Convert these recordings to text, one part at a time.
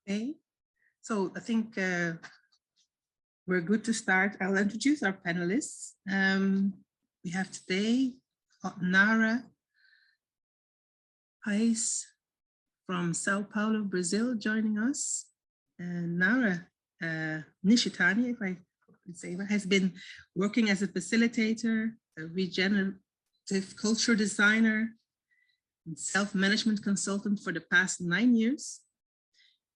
Okay, so I think we're good to start. I'll introduce our panelists. We have today Nara Paes from Sao Paulo, Brazil, joining us. And Nara Nishitani, if I can say that, has been working as a facilitator, a regenerative culture designer, and self-management consultant for the past 9 years.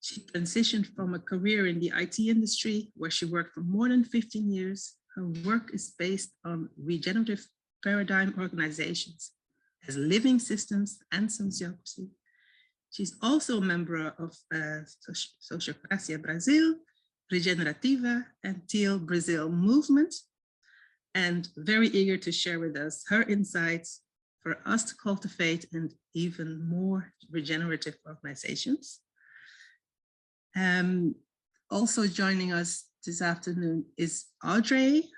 She transitioned from a career in the IT industry, where she worked for more than 15 years. Her work is based on regenerative paradigm organizations as living systems and sociocracy. She's also a member of Sociocracia Brazil, Regenerativa, and Teal Brazil movement, and very eager to share with us her insights for us to cultivate and even more regenerative organizations. Also joining us this afternoon is Audrey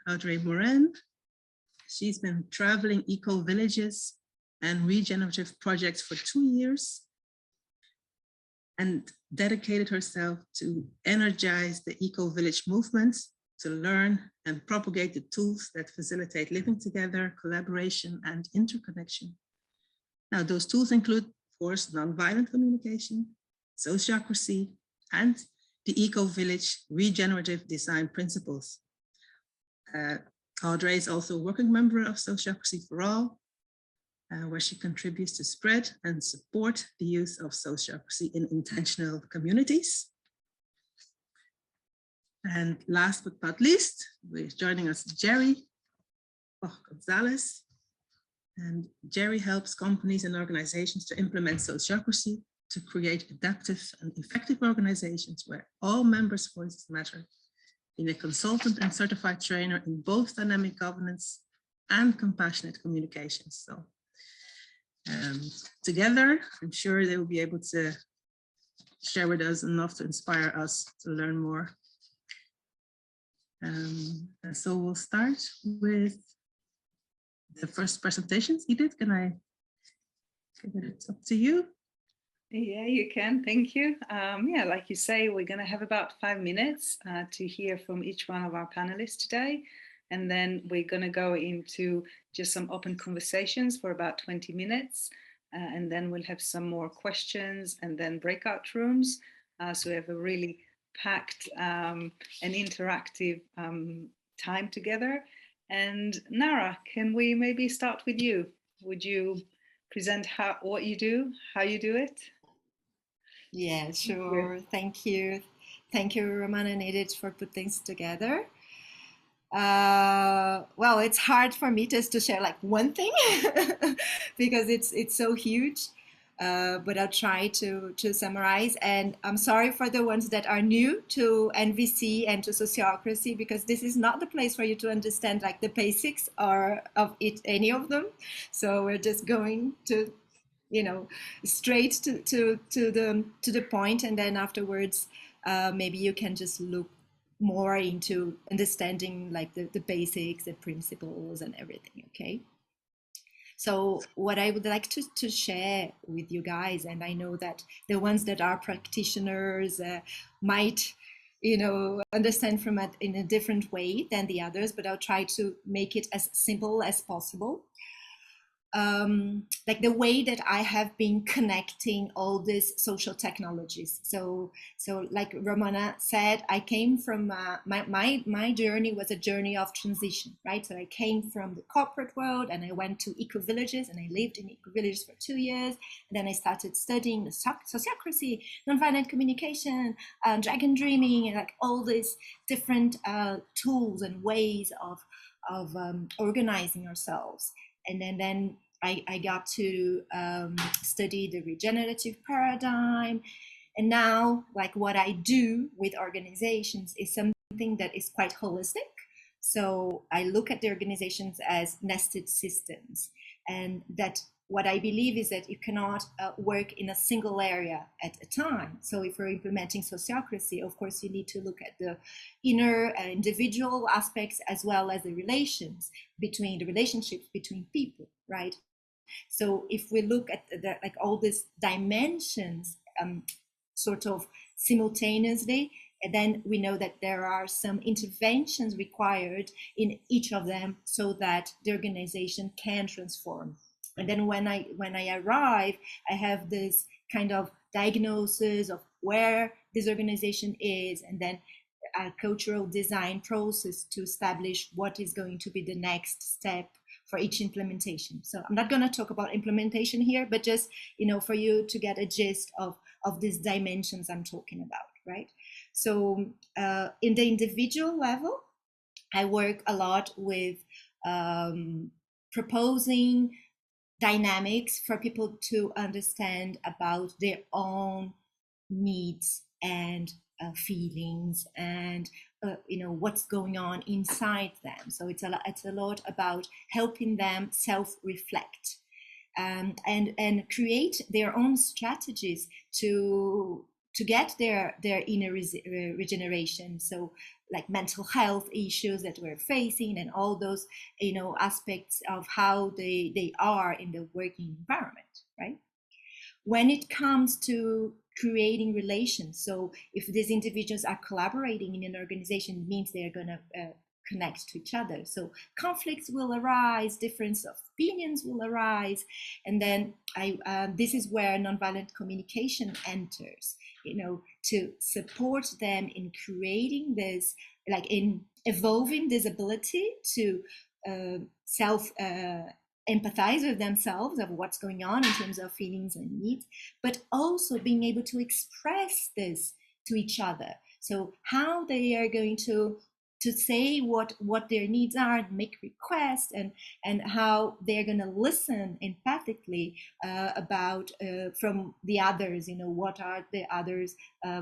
Morin. She's been traveling eco-villages and regenerative projects for 2 years and dedicated herself to energize the eco-village movement, to learn and propagate the tools that facilitate living together, collaboration, and interconnection. Now, those tools include, of course, nonviolent communication, sociocracy, and the eco-village regenerative design principles. Audrey is also a working member of Sociocracy for All, where she contributes to spread and support the use of sociocracy in intentional communities. And last but not least, we're joining us Jerry Gonzalez. And Jerry helps companies and organizations to implement sociocracy to create adaptive and effective organizations where all members' voices matter. Being a consultant and certified trainer in both dynamic governance and compassionate communications. So together, I'm sure they will be able to share with us enough to inspire us to learn more. And so we'll start with the first presentations. Edith, can I give it up to you? Yeah, you can. Thank you. Yeah, like you say, we're going to have about 5 minutes to hear from each one of our panelists today. And then we're going to go into just some open conversations for about 20 minutes. And then we'll have some more questions and then breakout rooms. So we have a really packed and interactive time together. And Nara, can we maybe start with you? Would you present what you do, how you do it? Yeah, sure. Thank you. Thank you, Roman and Edith, for putting things together. Well, it's hard for me just to share like one thing because it's so huge. But I'll try to summarize. And I'm sorry for the ones that are new to NVC and to sociocracy, because this is not the place for you to understand like the basics or of it, any of them. So we're just going to, you know, straight to the point, and then afterwards maybe you can just look more into understanding like the basics, the principles and everything. Okay, so what I would like to share with you guys, and I know that the ones that are practitioners might, you know, understand from it in a different way than the others, but I'll try to make it as simple as possible. Like the way that I have been connecting all these social technologies. So like Ramona said, I came from my journey was a journey of transition, right? So I came from the corporate world and I went to eco-villages and I lived in eco-villages for 2 years. And then I started studying the sociocracy, nonviolent communication, dragon dreaming, and like all these different tools and ways of organizing ourselves. And then I got to study the regenerative paradigm. And now, like what I do with organizations is something that is quite holistic. So I look at the organizations as nested systems, and that what I believe is that you cannot work in a single area at a time. So if we're implementing sociocracy, of course, you need to look at the inner individual aspects as well as the relationships between people, right? So if we look at like all these dimensions sort of simultaneously. And then we know that there are some interventions required in each of them so that the organization can transform. And then when I arrive, I have this kind of diagnosis of where this organization is, and then a cultural design process to establish what is going to be the next step for each implementation. So I'm not going to talk about implementation here, but just, you know, for you to get a gist of these dimensions I'm talking about, right? So in the individual level, I work a lot with proposing dynamics for people to understand about their own needs and feelings and you know, what's going on inside them. So it's a lot about helping them self-reflect and create their own strategies to get their inner regeneration. So like mental health issues that we're facing and all those, you know, aspects of how they are in the working environment, right? When it comes to creating relations, so if these individuals are collaborating in an organization, it means they're going to connect to each other. So conflicts will arise, difference of opinions will arise, and then this is where nonviolent communication enters, you know, to support them in creating this, like in evolving this ability to empathize with themselves of what's going on in terms of feelings and needs, but also being able to express this to each other. So how they are going to say what their needs are and make requests, and how they're going to listen empathically about from the others, you know, what are the others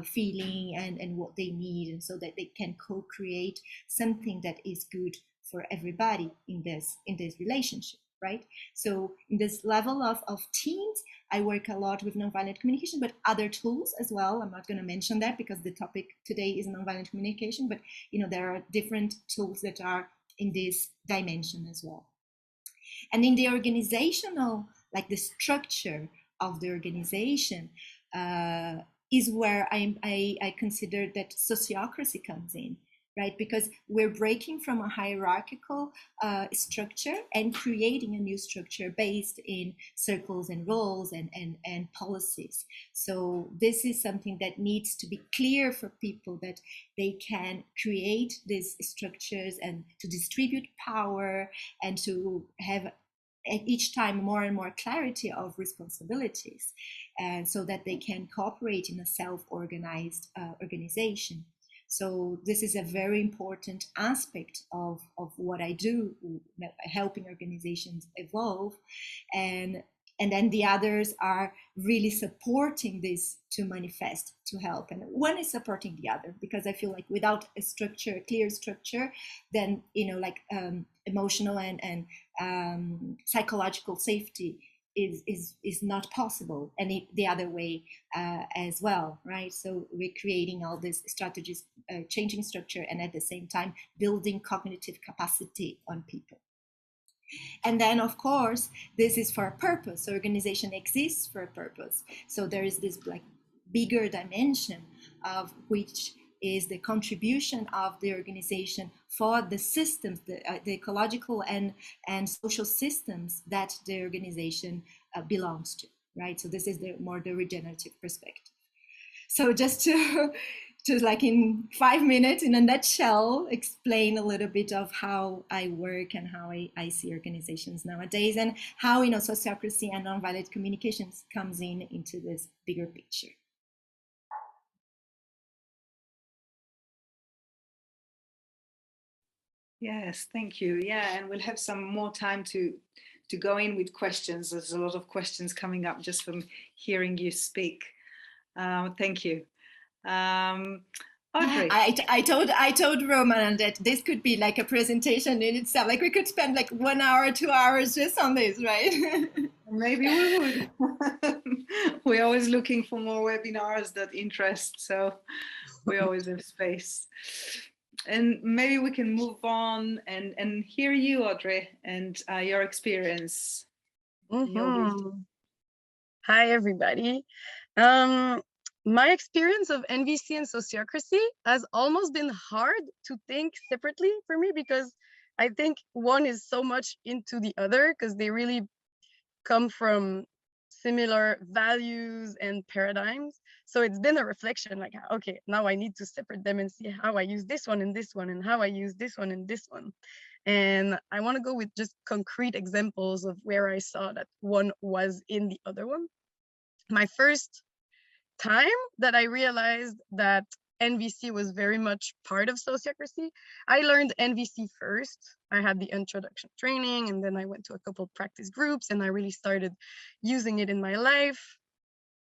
feeling and what they need, and so that they can co-create something that is good for everybody in this relationship, right? So in this level of teams, I work a lot with nonviolent communication, but other tools as well. I'm not going to mention that because the topic today is nonviolent communication, but you know, there are different tools that are in this dimension as well. And in the organizational, like the structure of the organization is where I consider that sociocracy comes in. Right? Because we're breaking from a hierarchical structure and creating a new structure based in circles and roles and policies. So this is something that needs to be clear for people, that they can create these structures and to distribute power and to have at each time more and more clarity of responsibilities, and so that they can cooperate in a self-organized organization. So this is a very important aspect of what I do, helping organizations evolve. And then the others are really supporting this to manifest, to help. And one is supporting the other, because I feel like without a structure, a clear structure, then, you know, like emotional and psychological safety is not possible, and the other way as well, right? So we're creating all these strategies, changing structure, and at the same time building cognitive capacity on people. And then, of course, this is for a purpose. So organization exists for a purpose. So there is this like bigger dimension of which is the contribution of the organization for the systems, the ecological and social systems that the organization belongs to, right? So this is the more the regenerative perspective. So just to like in 5 minutes, in a nutshell, explain a little bit of how I work and how I see organizations nowadays, and how, you know, sociocracy and nonviolent communications comes into this bigger picture. Yes, thank you. Yeah, and we'll have some more time to go in with questions. There's a lot of questions coming up just from hearing you speak. Thank you. Audrey. I told Roman that this could be like a presentation in itself. Like we could spend like 1 hour, 2 hours just on this, right? Maybe we would. We're always looking for more webinars that interest, so we always have space. And maybe we can move on and hear you, Audrey, and your experience. Mm-hmm. Hi, everybody. my experience of NVC and sociocracy has almost been hard to think separately for me, because I think one is so much into the other, because they really come from similar values and paradigms. So it's been a reflection like, okay, now I need to separate them and see how I use this one and this one, and how I use this one and this one. And I want to go with just concrete examples of where I saw that one was in the other one. My first time that I realized that NVC was very much part of sociocracy, I learned NVC first. I had the introduction training, and then I went to a couple of practice groups, and I really started using it in my life.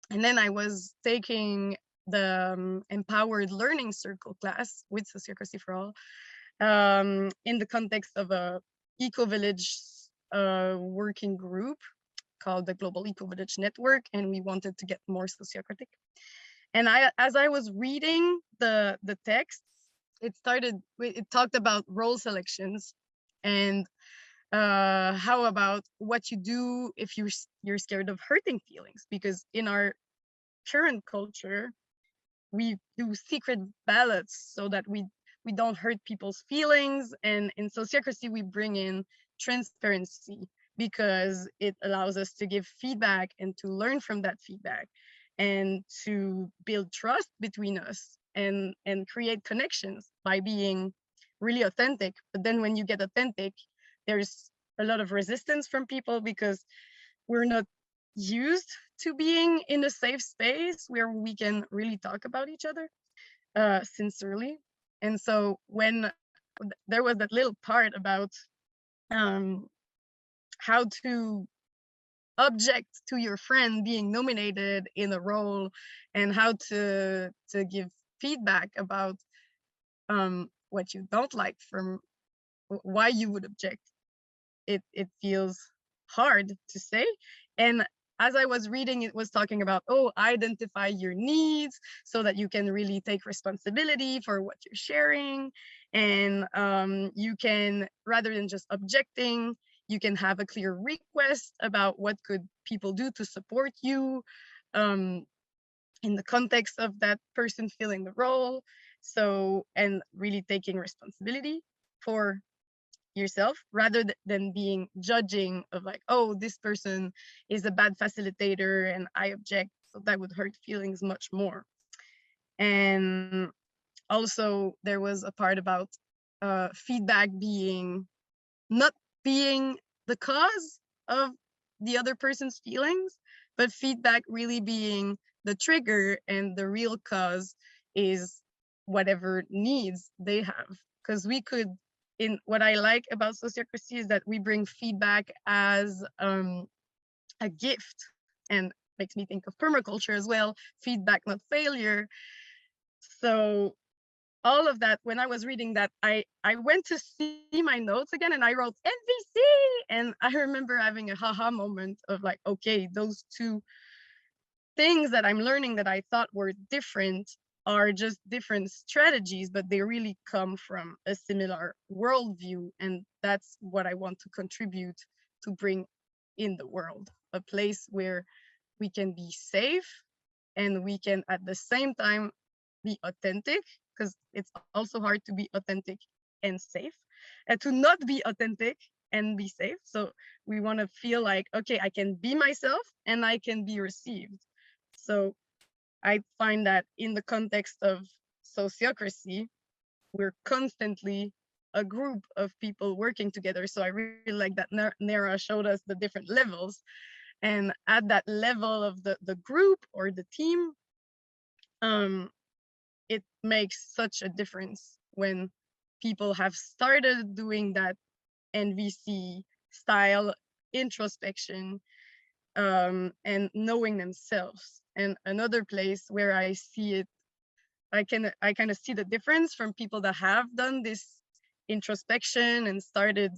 And then I was taking the Empowered Learning Circle class with Sociocracy for All, in the context of a eco-village working group called the Global Eco-Village Network, and we wanted to get more sociocratic. And as I was reading the text, it talked about role selections, and how about what you do if you're scared of hurting feelings, because in our current culture, we do secret ballots so that we don't hurt people's feelings. And in sociocracy, we bring in transparency, because it allows us to give feedback and to learn from that feedback, and to build trust between us, and create connections by being really authentic. But then when you get authentic, there's a lot of resistance from people, because we're not used to being in a safe space where we can really talk about each other sincerely. And so when there was that little part about how to object to your friend being nominated in a role, and how to give feedback about what you don't like, from why you would object, it feels hard to say. And as I was reading, it was talking about, oh, identify your needs so that you can really take responsibility for what you're sharing. And you can, rather than just objecting, you can have a clear request about what could people do to support you in the context of that person filling the role. So, and really taking responsibility for yourself, rather than being judging of like, oh, this person is a bad facilitator and I object, so that would hurt feelings much more. And also there was a part about feedback not being the cause of the other person's feelings, but feedback really being the trigger, and the real cause is whatever needs they have. Because we could, in what I like about sociocracy is that we bring feedback as a gift, and makes me think of permaculture as well, feedback, not failure. So all of that, when I was reading that, I went to see my notes again, and I wrote NVC, and I remember having a haha moment of like, okay, those two things that I'm learning that I thought were different are just different strategies, but they really come from a similar worldview. And that's what I want to contribute to bring in the world, a place where we can be safe, and we can at the same time be authentic, because it's also hard to be authentic and safe, and to not be authentic and be safe. So we want to feel like, okay, I can be myself and I can be received. So I find that in the context of sociocracy, we're constantly a group of people working together. So I really like that Nera showed us the different levels. And at that level of the group or the team, it makes such a difference when people have started doing that NVC style introspection, and knowing themselves. And another place where I see it, I kind of see the difference from people that have done this introspection and started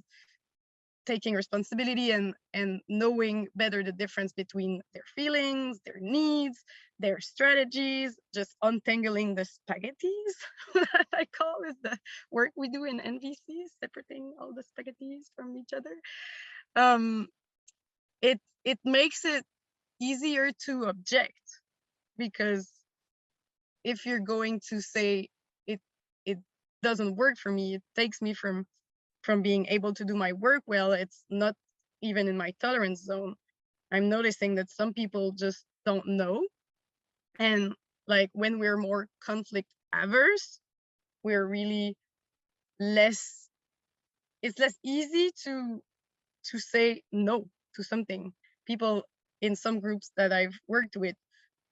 taking responsibility and knowing better the difference between their feelings, their needs, their strategies, just untangling the spaghettis, that I call is the work we do in NVC, separating all the spaghettis from each other. It makes it easier to object, because if you're going to say it doesn't work for me, it takes me from being able to do my work well, it's not even in my tolerance zone. I'm noticing that some people just don't know. And like when we're more conflict averse, we're really less, it's less easy to say no to something. People in some groups that I've worked with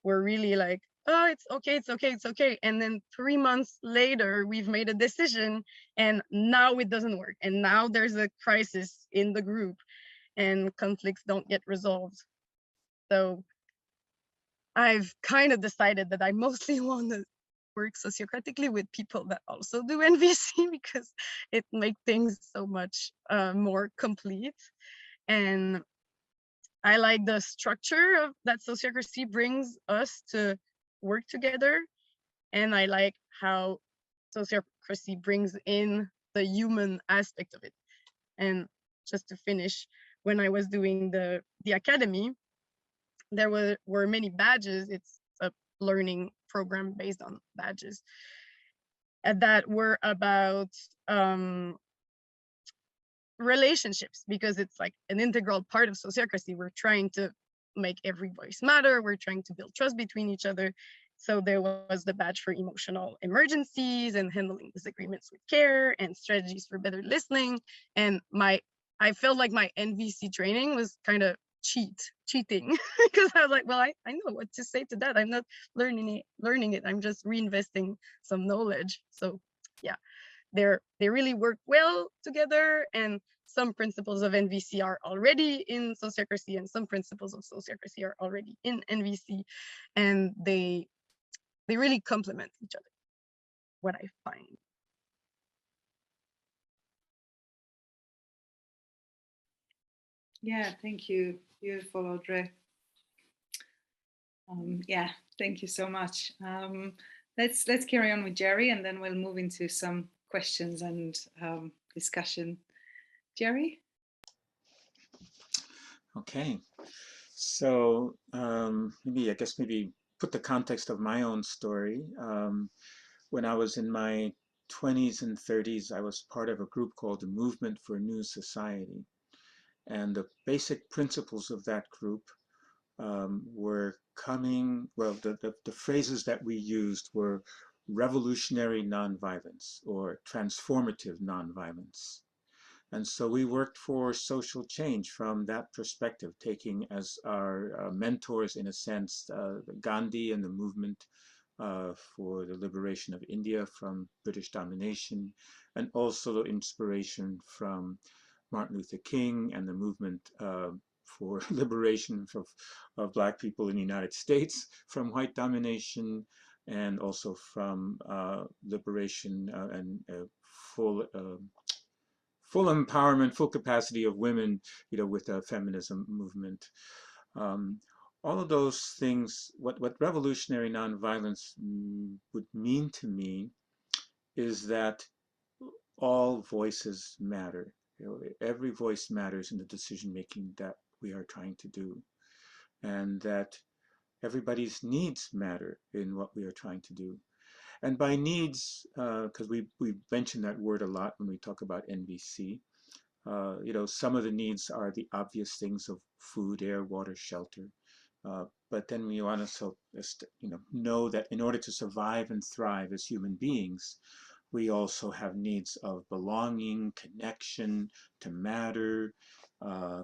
were really like, oh, it's okay, it's okay, it's okay. And then 3 months later, we've made a decision and now it doesn't work. And now there's a crisis in the group and conflicts don't get resolved. So I've kind of decided that I mostly want to work sociocratically with people that also do NVC because it makes things so much more complete. And I like the structure of that sociocracy brings us to work together. And I like how sociocracy brings in the human aspect of it. And just to finish, when I was doing the academy, there were many badges. It's a learning program based on badges that were about relationships, because it's like an integral part of sociocracy. We're trying to make every voice matter. We're trying to build trust between each other. So there was the badge for emotional emergencies and handling disagreements with care and strategies for better listening. And I felt like my NVC training was kind of cheating because I was like, well, I know what to say to that. I'm not learning it. I'm just reinvesting some knowledge. So yeah, they really work well together, and some principles of NVC are already in sociocracy and some principles of sociocracy are already in NVC, and they really complement each other, what I find. Yeah, thank you. Beautiful, Audrey. Yeah, thank you so much. Let's carry on with Jerry, and then we'll move into some questions and discussion. Jerry? Okay, so maybe put the context of my own story. When I was in my 20s and 30s, I was part of a group called the Movement for a New Society. And the basic principles of that group were the phrases that we used were revolutionary nonviolence or transformative nonviolence. And so we worked for social change from that perspective, taking as our mentors, in a sense, Gandhi and the movement for the liberation of India from British domination, and also the inspiration from Martin Luther King and the movement for liberation of Black people in the United States from white domination, and also from liberation and full empowerment, full capacity of women, with the feminism movement. All of those things, what revolutionary nonviolence would mean to me is that all voices matter. Every voice matters in the decision making that we are trying to do, and that everybody's needs matter in what we are trying to do. And by needs, because we mentioned that word a lot when we talk about NVC, some of the needs are the obvious things of food, air, water, shelter. But then we want to know that in order to survive and thrive as human beings, we also have needs of belonging, connection, to matter,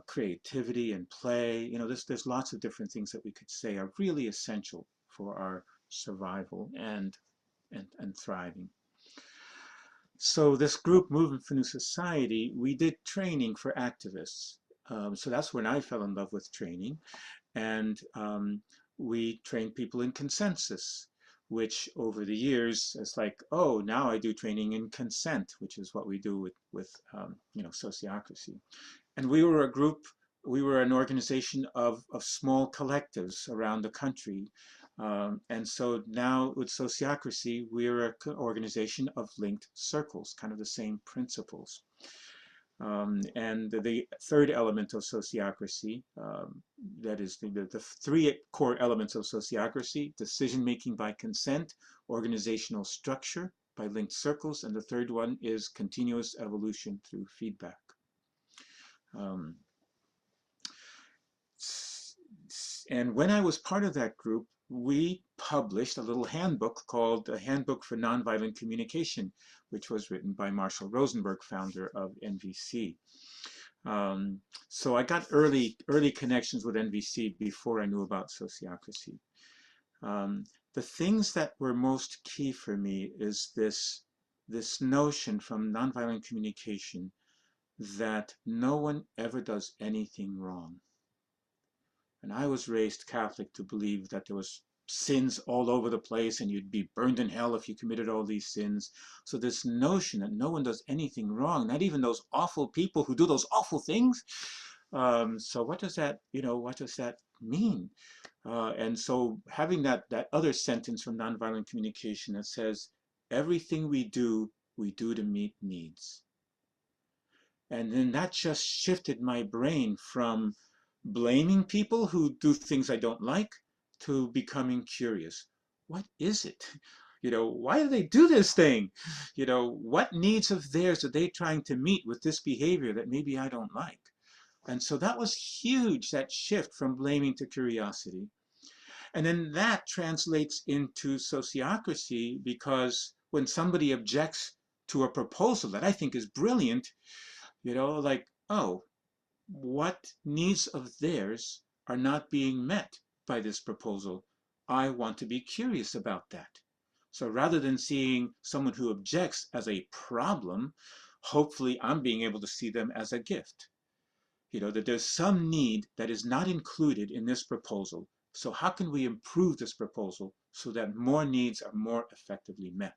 creativity and play. There's lots of different things that we could say are really essential for our survival and thriving. So this group, Movement for New Society, we did training for activists. So that's when I fell in love with training. And we trained people in consensus, which over the years, it's like, oh, now I do training in consent, which is what we do with sociocracy. And we were a group, we were an organization of small collectives around the country. And so now with sociocracy, we're an organization of linked circles, kind of the same principles. And the third element of sociocracy, that is the three core elements of sociocracy: decision-making by consent, organizational structure by linked circles, and the third one is continuous evolution through feedback. And when I was part of that group, we published a little handbook called A Handbook for Nonviolent Communication, which was written by Marshall Rosenberg, founder of NVC. So I got early connections with NVC before I knew about sociocracy. The things that were most key for me is this notion from nonviolent communication that no one ever does anything wrong. And I was raised Catholic to believe that there was sins all over the place and you'd be burned in hell if you committed all these sins. So this notion that no one does anything wrong, not even those awful people who do those awful things. So what does that, what does that mean? And so having that other sentence from nonviolent communication that says, everything we do to meet needs. And then that just shifted my brain from blaming people who do things I don't like to becoming curious. What is it? Why do they do this thing? What needs of theirs are they trying to meet with this behavior that maybe I don't like? And so that was huge, that shift from blaming to curiosity. And then that translates into sociocracy, because when somebody objects to a proposal that I think is brilliant, like, oh, what needs of theirs are not being met by this proposal? I want to be curious about that. So rather than seeing someone who objects as a problem, hopefully I'm being able to see them as a gift. That there's some need that is not included in this proposal. So how can we improve this proposal so that more needs are more effectively met?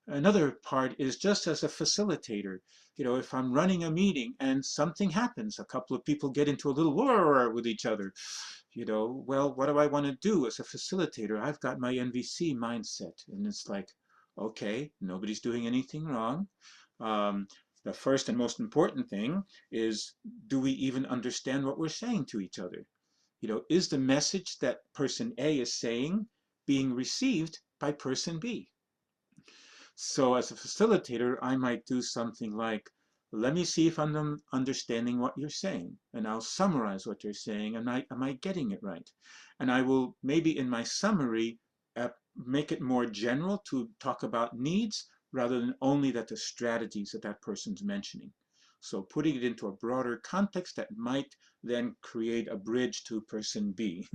Another part is just as a facilitator. If I'm running a meeting and something happens, a couple of people get into a little war with each other, well, what do I want to do as a facilitator? I've got my NVC mindset, and it's like, okay, nobody's doing anything wrong. The first and most important thing is, do we even understand what we're saying to each other? Is the message that person A is saying being received by person B? So as a facilitator, I might do something like, let me see if I'm understanding what you're saying, and I'll summarize what you're saying. Am I getting it right? And I will maybe in my summary make it more general to talk about needs rather than only the strategies that person's mentioning. So putting it into a broader context that might then create a bridge to person B.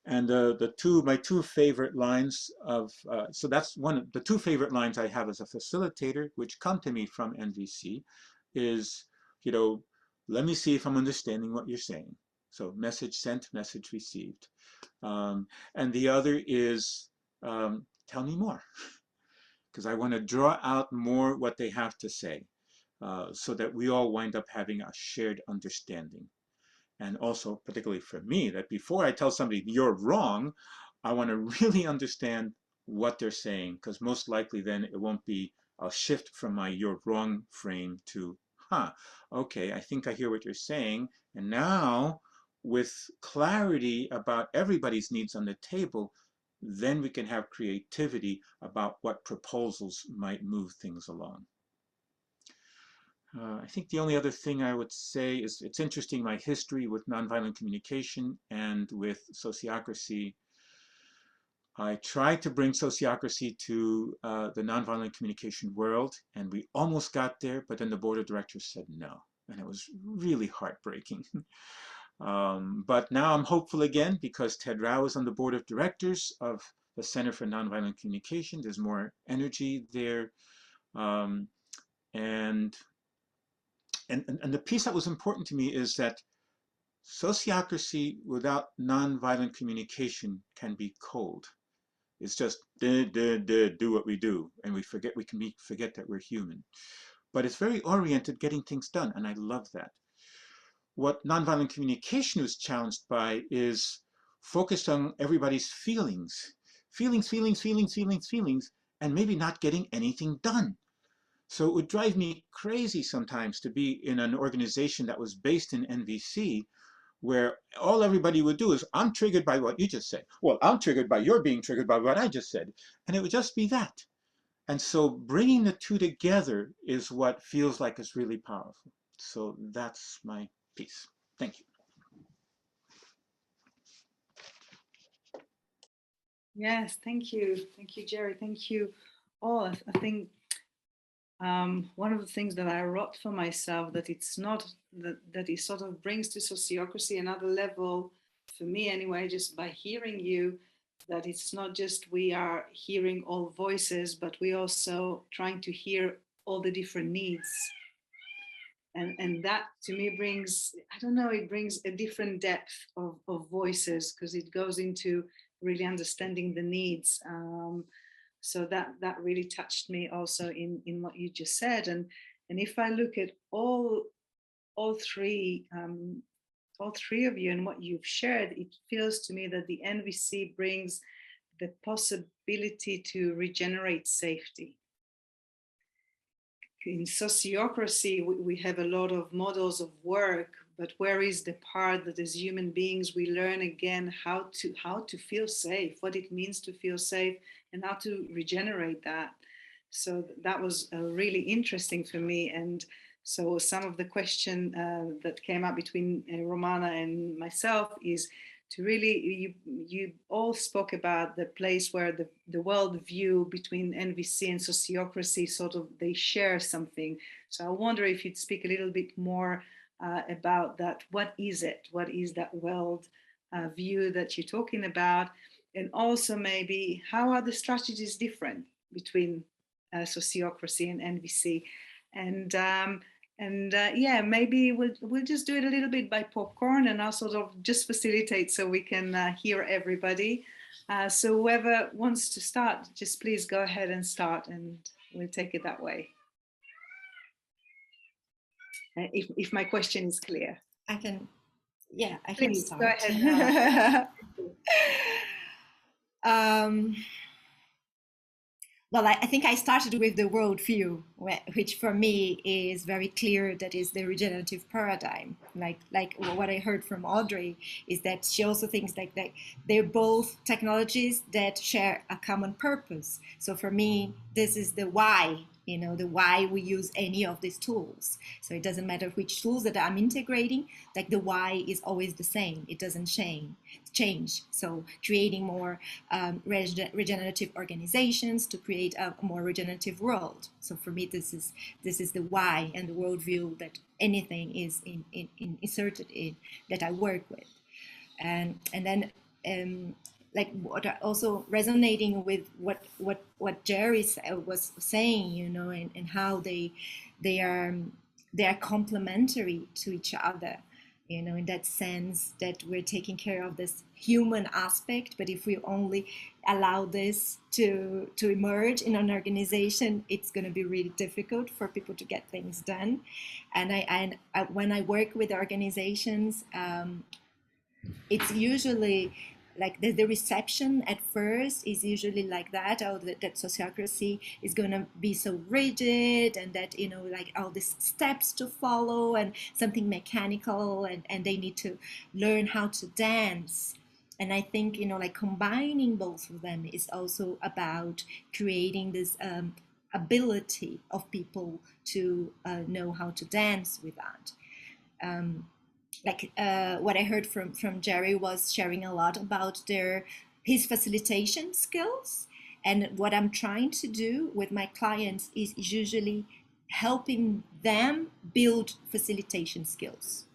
And my two favorite lines so that's the two favorite lines I have as a facilitator, which come to me from NVC, is, let me see if I'm understanding what you're saying. So message sent, message received. And the other is, tell me more, because I want to draw out more what they have to say, so that we all wind up having a shared understanding. And also, particularly for me, that before I tell somebody you're wrong, I want to really understand what they're saying, because most likely then it won't be a shift from my you're wrong frame to, okay, I think I hear what you're saying. And now, with clarity about everybody's needs on the table, then we can have creativity about what proposals might move things along. I think the only other thing I would say is, it's interesting, my history with nonviolent communication and with sociocracy. I tried to bring sociocracy to the nonviolent communication world, and we almost got there, but then the board of directors said no, and it was really heartbreaking. But now I'm hopeful again, because Ted Rao is on the board of directors of the Center for Nonviolent Communication. There's more energy there. And the piece that was important to me is that sociocracy without nonviolent communication can be cold. It's just do what we do, and we forget that we're human. But it's very oriented, getting things done, and I love that. What nonviolent communication was challenged by is focused on everybody's feelings, and maybe not getting anything done. So it would drive me crazy sometimes to be in an organization that was based in NVC, where all everybody would do is, I'm triggered by what you just said. Well, I'm triggered by your being triggered by what I just said. And it would just be that. And so bringing the two together is what feels like it's really powerful. So that's my piece. Thank you. Yes, thank you. Thank you, Jerry. Thank you all. I think one of the things that I wrote for myself, that it's not, that it sort of brings to sociocracy another level, for me anyway, just by hearing you, that it's not just we are hearing all voices, but we also trying to hear all the different needs. And that to me brings, I don't know, it brings a different depth of voices, because it goes into really understanding the needs. So that really touched me also in what you just said. And if I look at all three of you and what you've shared, it feels to me that the NVC brings the possibility to regenerate safety. In sociocracy, we have a lot of models of work, but where is the part that as human beings we learn again how to feel safe, what it means to feel safe, and how to regenerate that. So that was really interesting for me. And so some of the question that came up between Romana and myself is to really, you all spoke about the place where the world view between NVC and sociocracy, sort of they share something. So I wonder if you'd speak a little bit more about that. What is it? What is that world view that you're talking about? And also maybe how are the strategies different between sociocracy and NVC? And yeah, maybe we'll just do it a little bit by popcorn, and I'll sort of just facilitate so we can hear everybody. So whoever wants to start, just please go ahead and start, and we'll take it that way. If my question is clear. I can, yeah, I Please, can go start. ahead. Well, I think I started with the worldview, which for me is very clear. That is the regenerative paradigm. Like what I heard from Audrey is that she also thinks that they're both technologies that share a common purpose. So for me, this is the why. You know, the why we use any of these tools. So it doesn't matter which tools that I'm integrating, like the why is always the same. It doesn't change. So creating more regenerative organizations to create a more regenerative world. So for me, this is the why and the worldview that anything is inserted in, that I work with. And then like what also resonating with what Jerry was saying, you know, and how they are complementary to each other, you know, in that sense that we're taking care of this human aspect. But if we only allow this to emerge in an organization, it's going to be really difficult for people to get things done. And I when I work with organizations, it's usually like the reception at first is usually like that, or that sociocracy is going to be so rigid, and that, you know, like all these steps to follow and something mechanical, and they need to learn how to dance. And I think, you know, like combining both of them is also about creating this ability of people to know how to dance with that. What I heard from Jerry was sharing a lot about his facilitation skills. And what I'm trying to do with my clients is usually helping them build facilitation skills.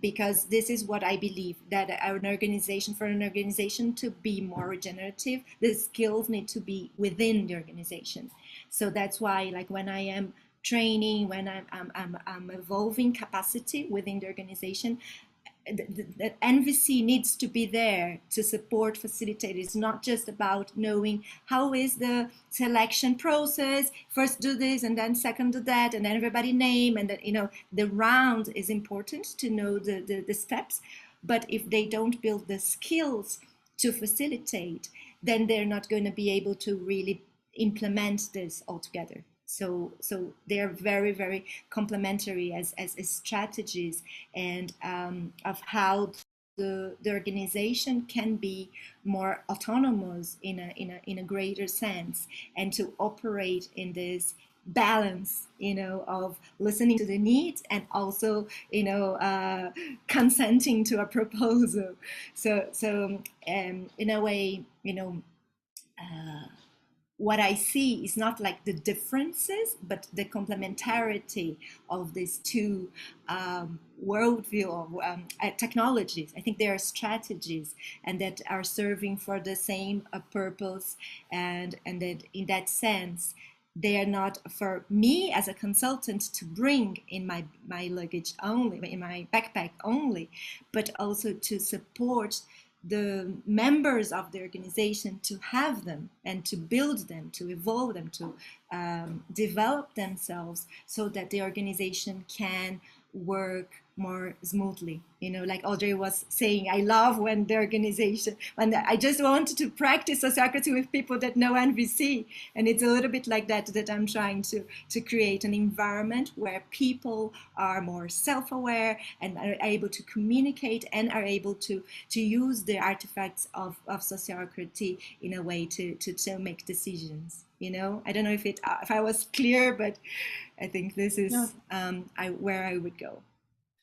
Because this is what I believe, that for an organization to be more regenerative, the skills need to be within the organization. So that's why, like, when I am training, when I'm evolving capacity within the organization, the NVC needs to be there to support, facilitate. It's not just about knowing how is the selection process, first do this and then second do that, and then everybody name, and that, you know, the round is important to know the steps. But if they don't build the skills to facilitate, then they're not going to be able to really implement this altogether. So they're very, very complementary as strategies, and of how the organization can be more autonomous in a greater sense, and to operate in this balance, of listening to the needs and also, consenting to a proposal. So in a way, what I see is not like the differences, but the complementarity of these two worldview of technologies. I think there are strategies and that are serving for the same purpose, and that in that sense, they are not for me as a consultant to bring in my luggage only, in my backpack only, but also to support the members of the organization to have them and to build them, to evolve them, to develop themselves, so that the organization can work more smoothly. Like Audrey was saying, I love when the organization, when I just wanted to practice sociocracy with people that know NVC. And it's a little bit like that I'm trying to create an environment where people are more self-aware and are able to communicate and are able to use the artifacts of sociocracy in a way to make decisions. I don't know if I was clear, but I think this is where I would go.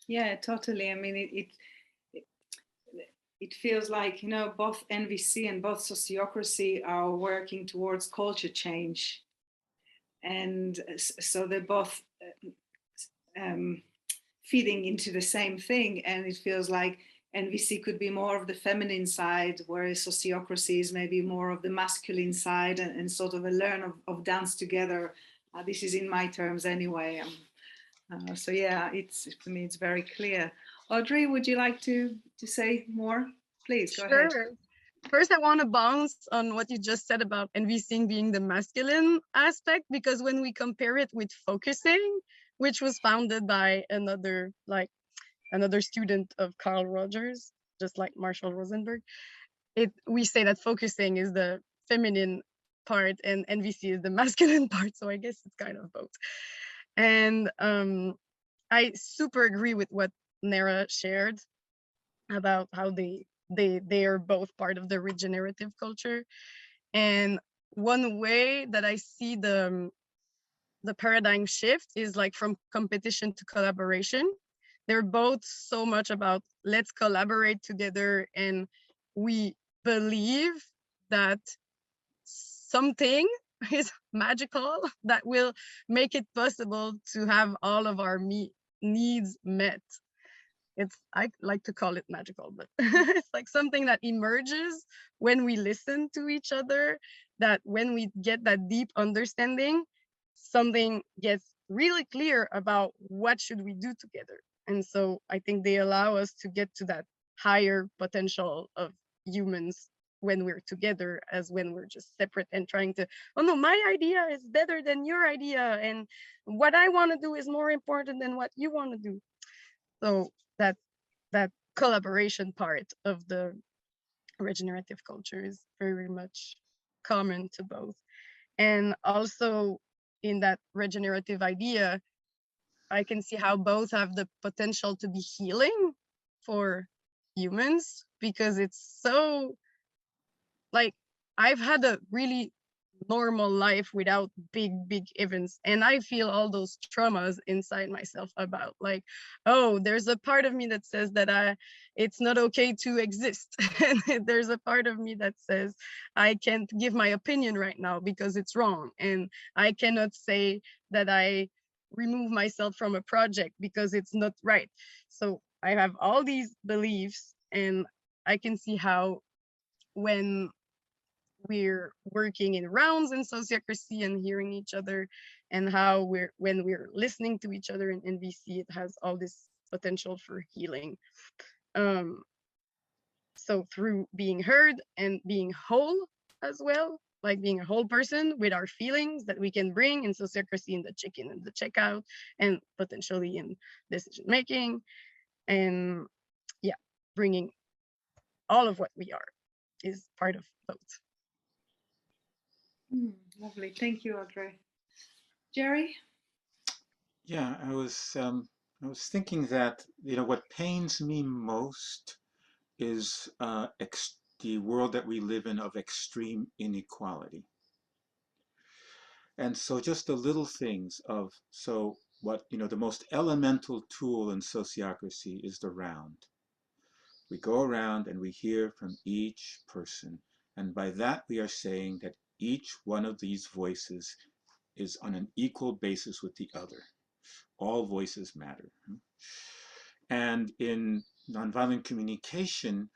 Yeah, totally. I mean, it feels like, both NVC and both sociocracy are working towards culture change. And so they're both feeding into the same thing. And it feels like NVC could be more of the feminine side, whereas sociocracy is maybe more of the masculine side, and sort of a learn of dance together. This is in my terms anyway. So yeah, for me, it's very clear. Audrey, would you like to say more? Please, go ahead. Sure. First, I want to bounce on what you just said about NVCing being the masculine aspect, because when we compare it with focusing, which was founded by another student of Carl Rogers, just like Marshall Rosenberg, we say that focusing is the feminine part and NVC is the masculine part. So I guess it's kind of both. And I super agree with what Nera shared about how they are both part of the regenerative culture. And one way that I see the paradigm shift is like from competition to collaboration. They're both so much about let's collaborate together, and we believe that something is magical that will make it possible to have all of our needs met. I like to call it magical, but it's like something that emerges when we listen to each other, that when we get that deep understanding, something gets really clear about what should we do together. And so I think they allow us to get to that higher potential of humans when we're together, as when we're just separate and trying to, oh no, my idea is better than your idea, and what I want to do is more important than what you want to do. So that collaboration part of the regenerative culture is very much common to both. And also in that regenerative idea, I can see how both have the potential to be healing for humans, because it's so, like, I've had a really normal life without big events, and I feel all those traumas inside myself about, like, oh, there's a part of me that says that it's not okay to exist. And there's a part of me that says I can't give my opinion right now because it's wrong, and I cannot say that I remove myself from a project because it's not right. So I have all these beliefs, and I can see how when we're working in rounds in sociocracy and hearing each other, and how when we're listening to each other in NVC, it has all this potential for healing. So through being heard and being whole as well, like being a whole person with our feelings that we can bring in sociocracy, in the check-in and the checkout, and potentially in decision making, and yeah, bringing all of what we are is part of both. Lovely. Thank you, Audrey. Jerry? Yeah, I was thinking that, you know, what pains me most is the world that we live in of extreme inequality. And so just the little things of, so what, you know, the most elemental tool in sociocracy is the round. We go around and we hear from each person. And by that, we are saying that each one of these voices is on an equal basis with the other. All voices matter. And in nonviolent communication,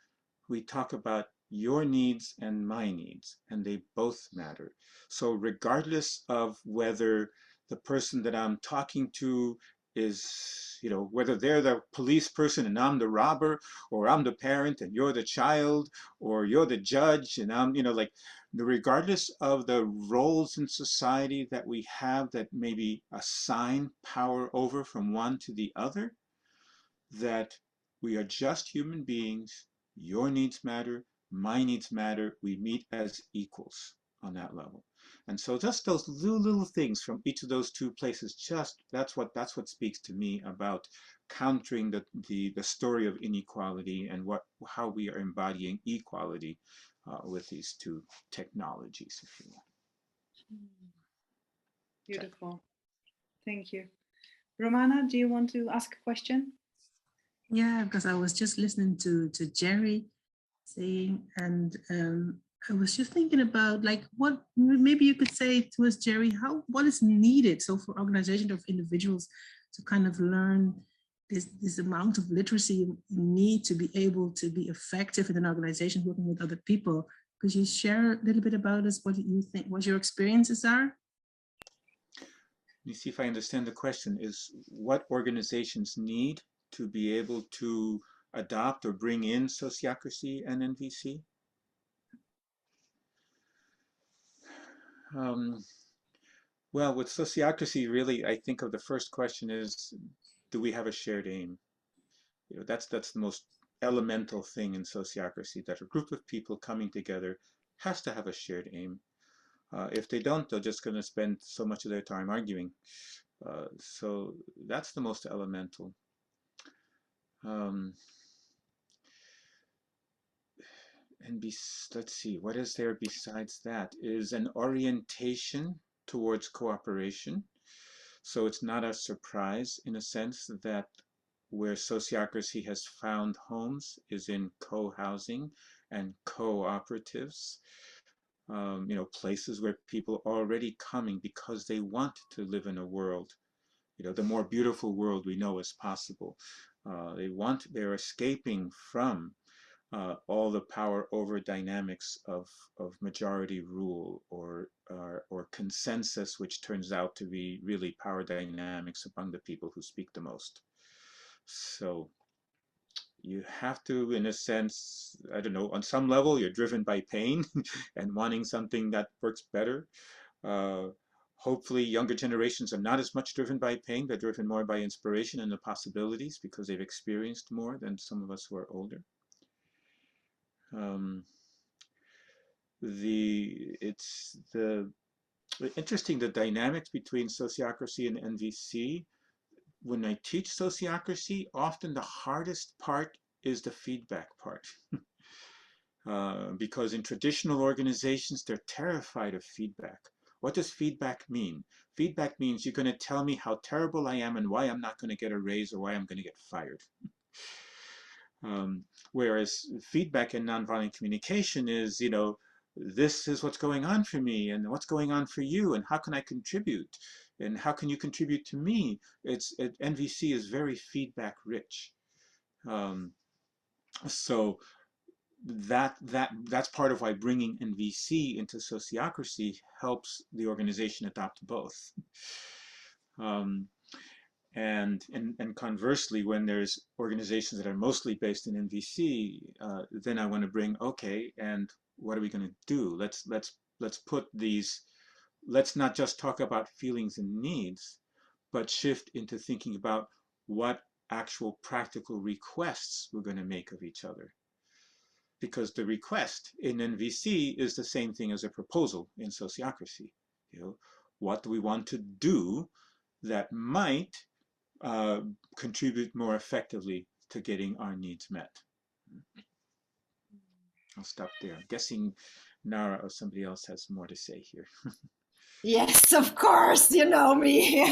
we talk about your needs and my needs, and they both matter. So regardless of whether the person that I'm talking to is, you know, whether they're the police person and I'm the robber, or I'm the parent and you're the child, or you're the judge and I'm, you know, like, regardless of the roles in society that we have that maybe assign power over from one to the other, that we are just human beings. Your needs matter, my needs matter. We meet as equals on that level. And so just those little things from each of those two places, just that's what speaks to me about countering the story of inequality and how we are embodying equality with these two technologies, if you will. Beautiful. Thank you. Romana, do you want to ask a question? Yeah, because I was just listening to Jerry saying, and I was just thinking about like what maybe you could say to us, Jerry, what is needed so for organizations of individuals to kind of learn this amount of literacy you need to be able to be effective in an organization working with other people. Could you share a little bit about us, what you think, what your experiences are? Let me see if I understand the question. Is what organizations need to be able to adopt or bring in sociocracy and NVC? Well, with sociocracy, really, I think of the first question is, do we have a shared aim? You know, that's the most elemental thing in sociocracy, that a group of people coming together has to have a shared aim. If they don't, they're just going to spend so much of their time arguing. So that's the most elemental. And let's see, what is there besides that? Is an orientation towards cooperation. So it's not a surprise, in a sense, that where sociocracy has found homes is in co-housing and cooperatives. You know, places where people are already coming because they want to live in a world, you know, the more beautiful world we know is possible. They're escaping from all the power over dynamics of majority rule or consensus, which turns out to be really power dynamics among the people who speak the most. So you have to, in a sense, I don't know, on some level, you're driven by pain and wanting something that works better. Hopefully younger generations are not as much driven by pain. They're driven more by inspiration and the possibilities because they've experienced more than some of us who are older. It's interesting, the dynamics between sociocracy and NVC. When I teach sociocracy, often the hardest part is the feedback part. Because in traditional organizations, they're terrified of feedback. What does feedback mean? Feedback means you're going to tell me how terrible I am and why I'm not going to get a raise or why I'm going to get fired. Whereas feedback in nonviolent communication is, you know, this is what's going on for me and what's going on for you and how can I contribute and how can you contribute to me? NVC is very feedback rich. So that's part of why bringing NVC into sociocracy helps the organization adopt both. And conversely, when there's organizations that are mostly based in NVC, then I want to bring, okay, and what are we going to do? Let's put these, let's not just talk about feelings and needs, but shift into thinking about what actual practical requests we're going to make of each other. Because the request in NVC is the same thing as a proposal in sociocracy. You know, what do we want to do that might contribute more effectively to getting our needs met. I'll stop there. I'm guessing Nara or somebody else has more to say here. Yes, of course, you know me.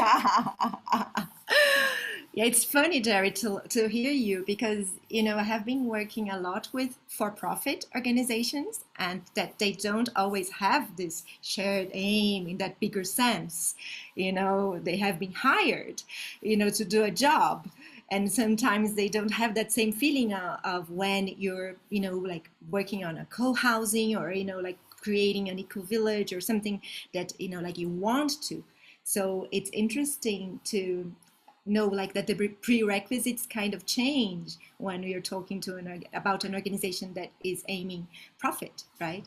Yeah, it's funny, Jerry, to hear you because, you know, I have been working a lot with for-profit organizations and that they don't always have this shared aim in that bigger sense. You know, they have been hired, you know, to do a job. And sometimes they don't have that same feeling of when you're, you know, like working on a co-housing or, you know, like creating an eco-village or something that, you know, like you want to. So it's interesting to know like that the prerequisites kind of change when we are talking to about an organization that is aiming profit, right?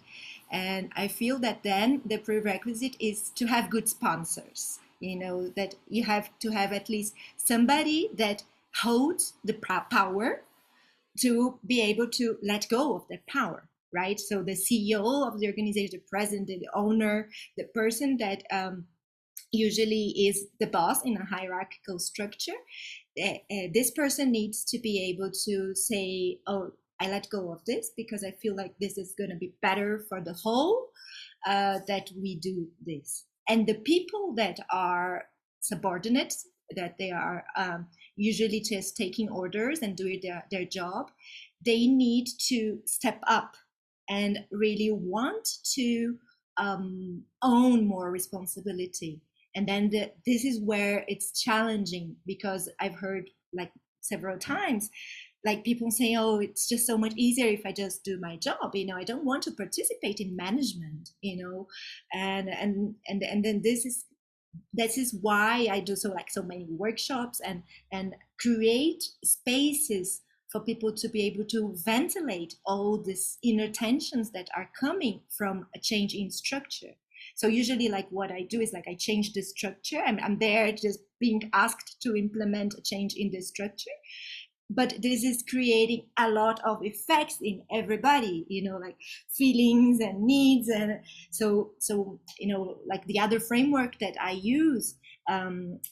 And I feel that then the prerequisite is to have good sponsors, you know, that you have to have at least somebody that holds the power to be able to let go of that power, right? So the CEO of the organization, the president, the owner, the person that usually is the boss in a hierarchical structure, this person needs to be able to say, oh, I let go of this because I feel like this is going to be better for the whole, that we do this. And the people that are subordinates, that they are usually just taking orders and doing their job, they need to step up and really want to own more responsibility. And then this is where it's challenging because I've heard like several times, like people say, oh, it's just so much easier if I just do my job. You know, I don't want to participate in management, you know, and then this is why I do so many workshops and create spaces for people to be able to ventilate all these inner tensions that are coming from a change in structure. So usually like what I do is like I change the structure. I'm there just being asked to implement a change in the structure. But this is creating a lot of effects in everybody, you know, like feelings and needs. And so, you know, like the other framework that I use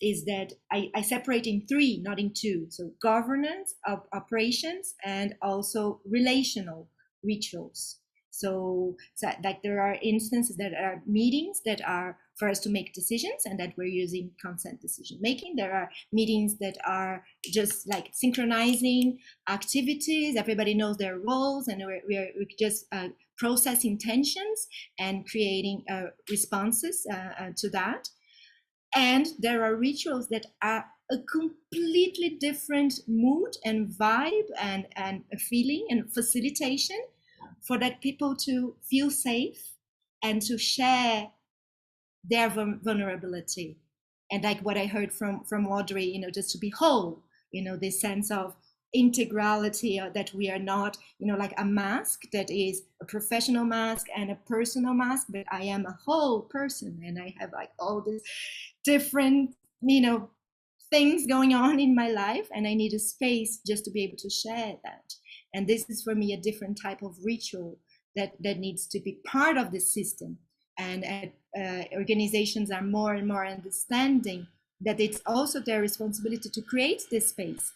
is that I separate in three, not in two. So governance, operations, and also relational rituals. So like there are instances that are meetings that are for us to make decisions and that we're using consent decision making. There are meetings that are just like synchronizing activities. Everybody knows their roles and we're just processing intentions and creating responses to that. And there are rituals that are a completely different mood and vibe and a feeling and facilitation for that people to feel safe and to share their vulnerability. And like what I heard from Audrey, you know, just to be whole, you know, this sense of integrality, that we are not, you know, like a mask that is a professional mask and a personal mask, but I am a whole person and I have like all these different, you know, things going on in my life and I need a space just to be able to share that. And this is for me a different type of ritual that needs to be part of the system. And organizations are more and more understanding that it's also their responsibility to create this space,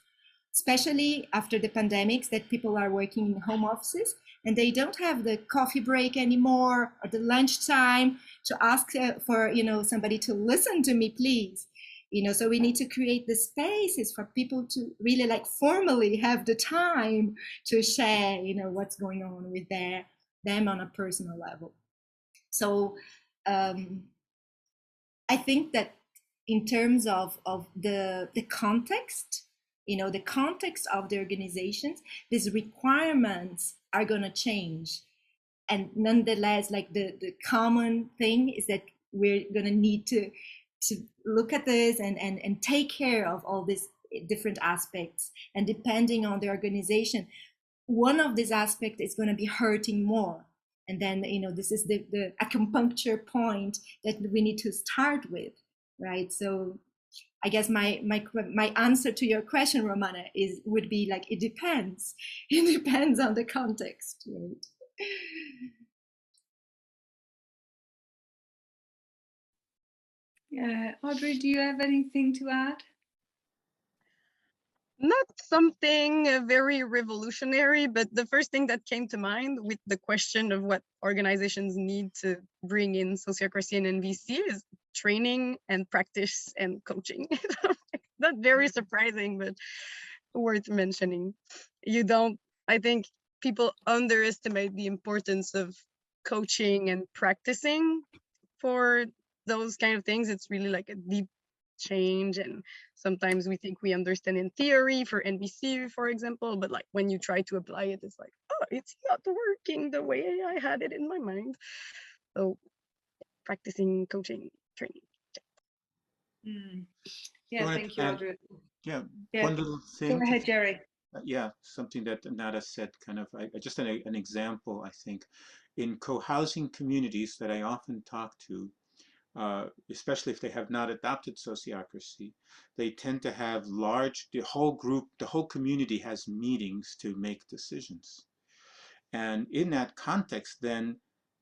especially after the pandemics, that people are working in home offices and they don't have the coffee break anymore or the lunchtime to ask for, you know, somebody to listen to me, please. You know, so we need to create the spaces for people to really like formally have the time to share, you know, what's going on with them on a personal level. So I think that in terms of the context, you know, the context of the organizations, these requirements are going to change. And nonetheless, like the common thing is that we're going to need to look at this and take care of all these different aspects. And depending on the organization, one of these aspects is going to be hurting more. And then, you know, this is the acupuncture point that we need to start with, right? So I guess my answer to your question, Romana, would be like, it depends. It depends on the context, right? Yeah, Audrey, do you have anything to add? Not something very revolutionary, but the first thing that came to mind with the question of what organizations need to bring in sociocracy and NVC is training and practice and coaching. Not very surprising, but worth mentioning. You don't, I think people underestimate the importance of coaching and practicing for those kind of things. It's really like a deep change, and sometimes we think we understand in theory for NVC, for example, but like when you try to apply it, it's like, oh, it's not working the way I had it in my mind. So practicing, coaching, training. Mm. I Yeah, wanted thank to you, add, Audrey. yeah, Yeah, one little go thing. ahead, Jerry. Yeah, something that Nada said, kind of, just an example, I think, in co-housing communities that I often talk to, especially if they have not adopted sociocracy, they tend to have the whole group, the whole community has meetings to make decisions. And in that context, then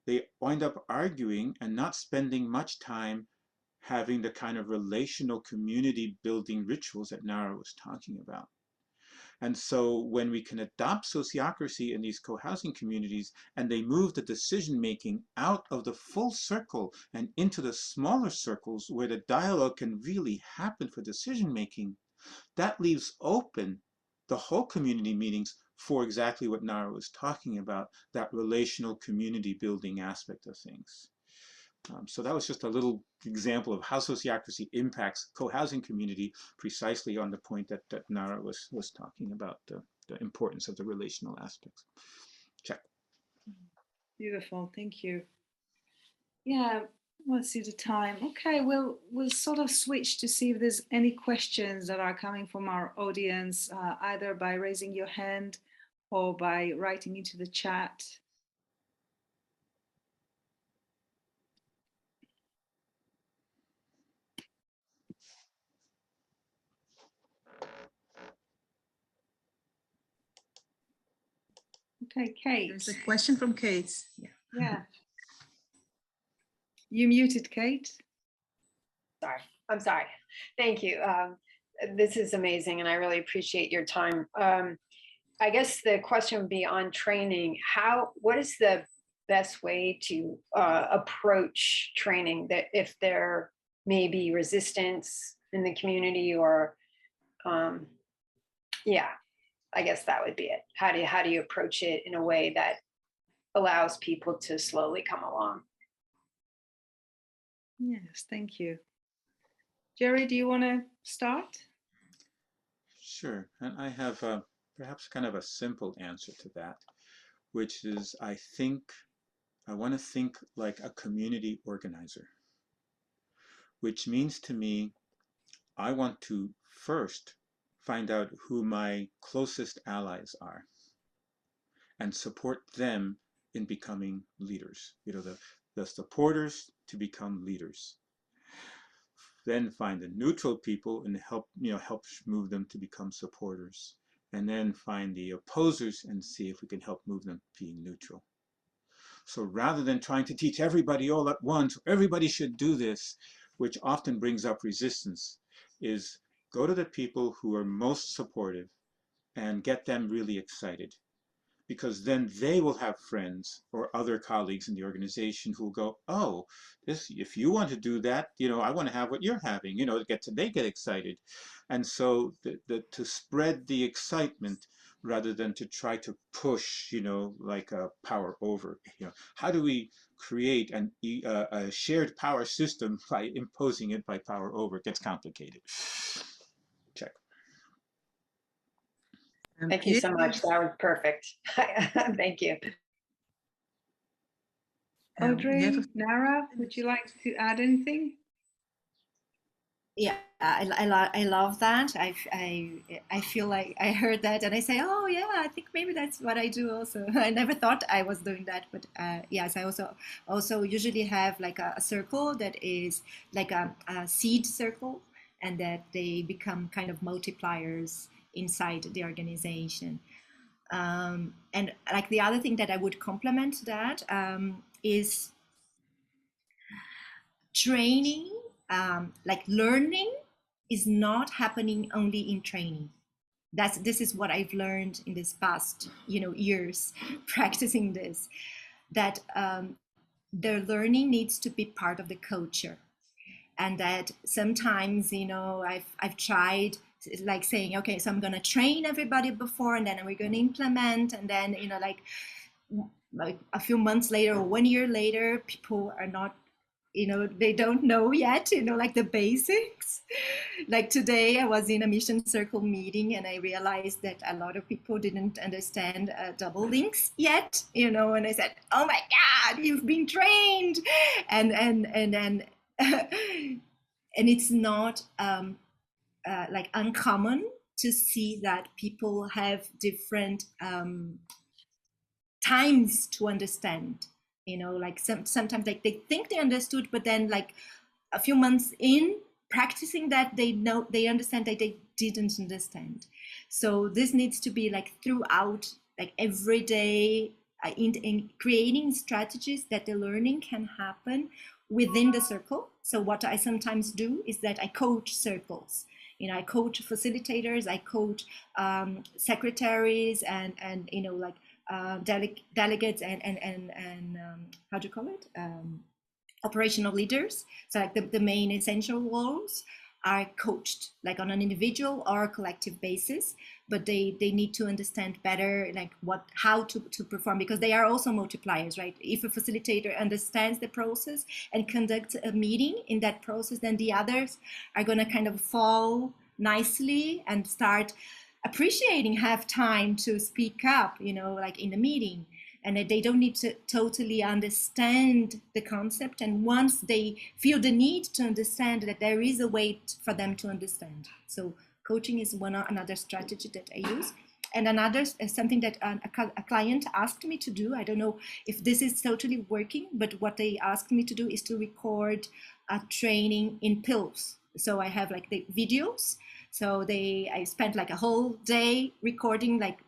they wind up arguing and not spending much time having the kind of relational community building rituals that Nara was talking about. And so when we can adopt sociocracy in these co-housing communities and they move the decision making out of the full circle and into the smaller circles where the dialogue can really happen for decision making, that leaves open the whole community meetings for exactly what Nara was talking about, that relational community building aspect of things. So that was just a little example of how sociocracy impacts co-housing community, precisely on the point that Nara was talking about, the importance of the relational aspects. Check. Beautiful, thank you. Yeah, let's see the time. Okay, we'll sort of switch to see if there's any questions that are coming from our audience, either by raising your hand or by writing into the chat. Okay, Kate. There's a question from Kate. Yeah. You muted, Kate. Sorry, I'm sorry. Thank you. This is amazing, and I really appreciate your time. I guess the question would be on training. What is the best way to approach training, that if there may be resistance in the community, or yeah, I guess that would be it. How do you approach it in a way that allows people to slowly come along? Yes, thank you. Jerry, do you want to start? Sure, and I have perhaps kind of a simple answer to that, which is I want to think like a community organizer, which means to me, I want to first find out who my closest allies are and support them in becoming leaders. The supporters to become leaders. Then find the neutral people and help move them to become supporters. And then find the opposers and see if we can help move them being neutral. So rather than trying to teach everybody all at once, everybody should do this, which often brings up resistance, is go to the people who are most supportive and get them really excited. Because then they will have friends or other colleagues in the organization who will go, oh, if you want to do that, I want to have what you're having, they get excited. And so to spread the excitement rather than to try to push, like a power over, how do we create a shared power system by imposing it by power over? It gets complicated. Check. Thank you so much. That was perfect. Thank you. Audrey, Nara, would you like to add anything? Yeah, I love that. I feel like I heard that and I say, oh yeah, I think maybe that's what I do also. I never thought I was doing that, but yes, I also usually have like a circle that is like a seed circle, and that they become kind of multipliers inside the organization. And like the other thing that I would complement that is training like learning is not happening only in training. This is what I've learned in this past, years practicing this, that the learning needs to be part of the culture. And that sometimes, I've tried like saying, okay, so I'm going to train everybody before, and then we're going to implement, and then, like a few months later or 1 year later, people are not, they don't know yet, like the basics. Like today I was in a mission circle meeting and I realized that a lot of people didn't understand double links yet, and I said, oh my God, you've been trained. And then and it's not like uncommon to see that people have different times to understand, like sometimes like they think they understood, but then like a few months in practicing that, they understand that they didn't understand. So this needs to be like throughout, like every day, in creating strategies that the learning can happen within the circle. So what I sometimes do is that I coach circles. I coach facilitators, I coach secretaries, and like delegates and how do you call it? Operational leaders. So like the main essential roles are coached like on an individual or collective basis, but they need to understand better like how to perform, because they are also multipliers, right? If a facilitator understands the process and conducts a meeting in that process, then the others are going to kind of fall nicely and start appreciating, have time to speak up, like in the meeting. And that they don't need to totally understand the concept. And once they feel the need to understand, that there is a way for them to understand. So coaching is another strategy that I use. And another something that a client asked me to do. I don't know if this is totally working, but what they asked me to do is to record a training in pills. So I have like the videos. So I spent like a whole day recording like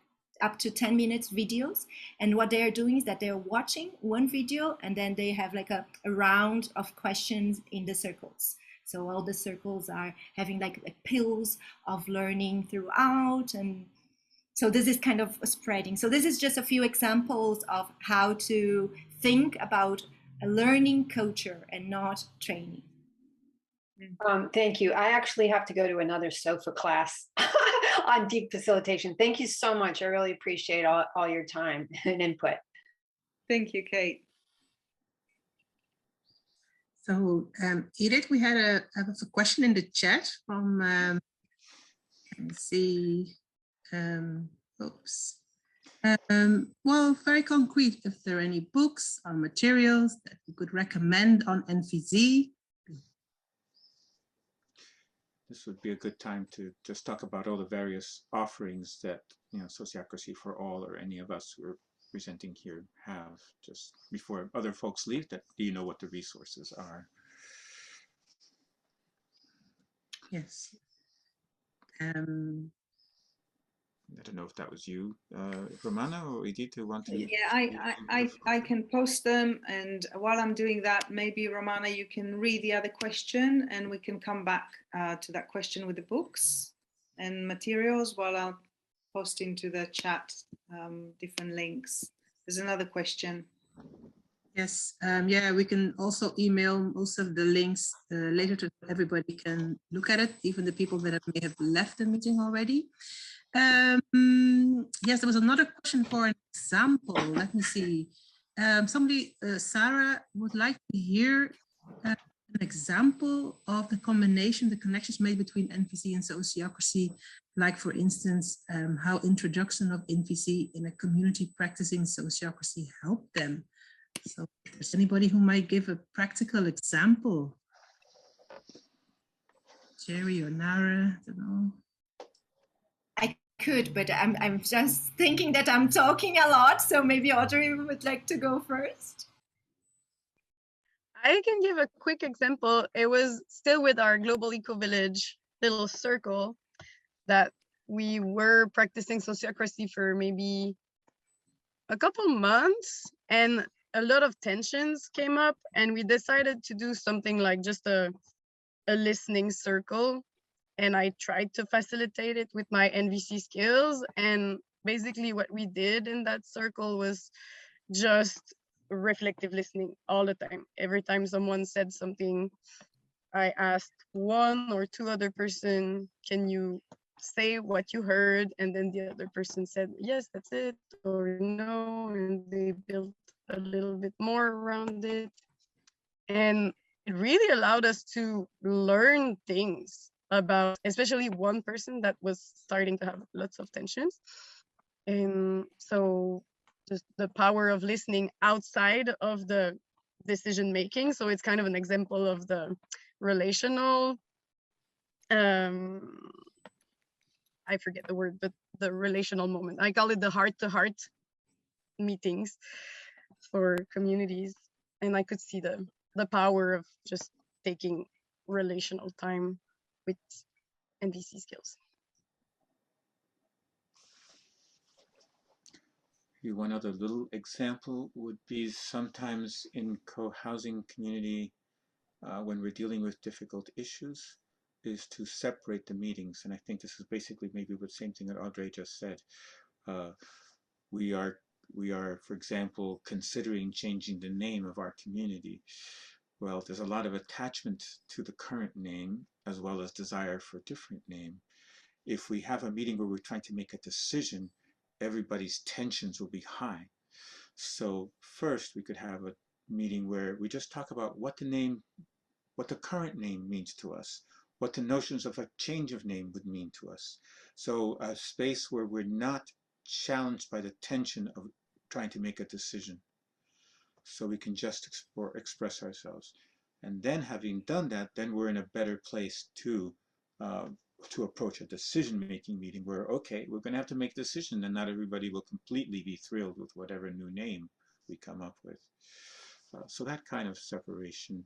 up to 10 minutes videos, and what they are doing is that they're watching one video and then they have like a round of questions in the circles. So all the circles are having like pills of learning throughout, and so this is kind of spreading. So this is just a few examples of how to think about a learning culture and not training. Thank you. I actually have to go to another SOFA class on deep facilitation. Thank you so much. I really appreciate all your time and input. Thank you, Kate. So Edith, we had a question in the chat from, let's see, oops. Well, very concrete, if there are any books or materials that you could recommend on NVC. This would be a good time to just talk about all the various offerings that, Sociocracy for All or any of us who are presenting here have, just before other folks leave, that do you know what the resources are? Yes. I don't know if that was you, Romana or Edith, who want to. Yeah, I can post them, and while I'm doing that, maybe Romana, you can read the other question, and we can come back to that question with the books and materials while I'll post into the chat different links. There's another question. Yes, yeah, we can also email most of the links later so everybody can look at it, even the people that may have left the meeting already. Yes, there was another question for an example. Let me see. Somebody, Sarah, would like to hear an example of the combination, the connections made between NVC and sociocracy, like for instance, how introduction of NVC in a community practicing sociocracy helped them. So if there's anybody who might give a practical example, Jerry or Nara, I don't know. I could, but I'm just thinking that I'm talking a lot, so maybe Audrey would like to go first. I can give a quick example. It was still with our Global Eco Village little circle that we were practicing sociocracy for maybe a couple months, and a lot of tensions came up, and we decided to do something like just a a listening circle, and I tried to facilitate it with my NVC skills. And basically what we did in that circle was just reflective listening all the time. Every time someone said something, I asked one or two other person, can you say what you heard? And then the other person said, yes, that's it, or no, and they built a little bit more around it. And it really allowed us to learn things about, especially one person that was starting to have lots of tensions. And so just the power of listening outside of the decision making. So it's kind of an example of the relational, I forget the word, but the relational moment. I call it the heart-to-heart meetings for communities. And I could see the power of just taking relational time with NVC skills. One other little example would be sometimes in co-housing community, when we're dealing with difficult issues, is to separate the meetings. And I think this is basically maybe the same thing that Audrey just said. We are, for example, considering changing the name of our community. Well, there's a lot of attachment to the current name as well as desire for a different name. If we have a meeting where we're trying to make a decision, everybody's tensions will be high. So first we could have a meeting where we just talk about what the current name means to us, what the notions of a change of name would mean to us. So a space where we're not challenged by the tension of trying to make a decision. So we can just express ourselves. And then having done that, then we're in a better place to approach a decision-making meeting where, okay, we're going to have to make a decision, and not everybody will completely be thrilled with whatever new name we come up with. So that kind of separation.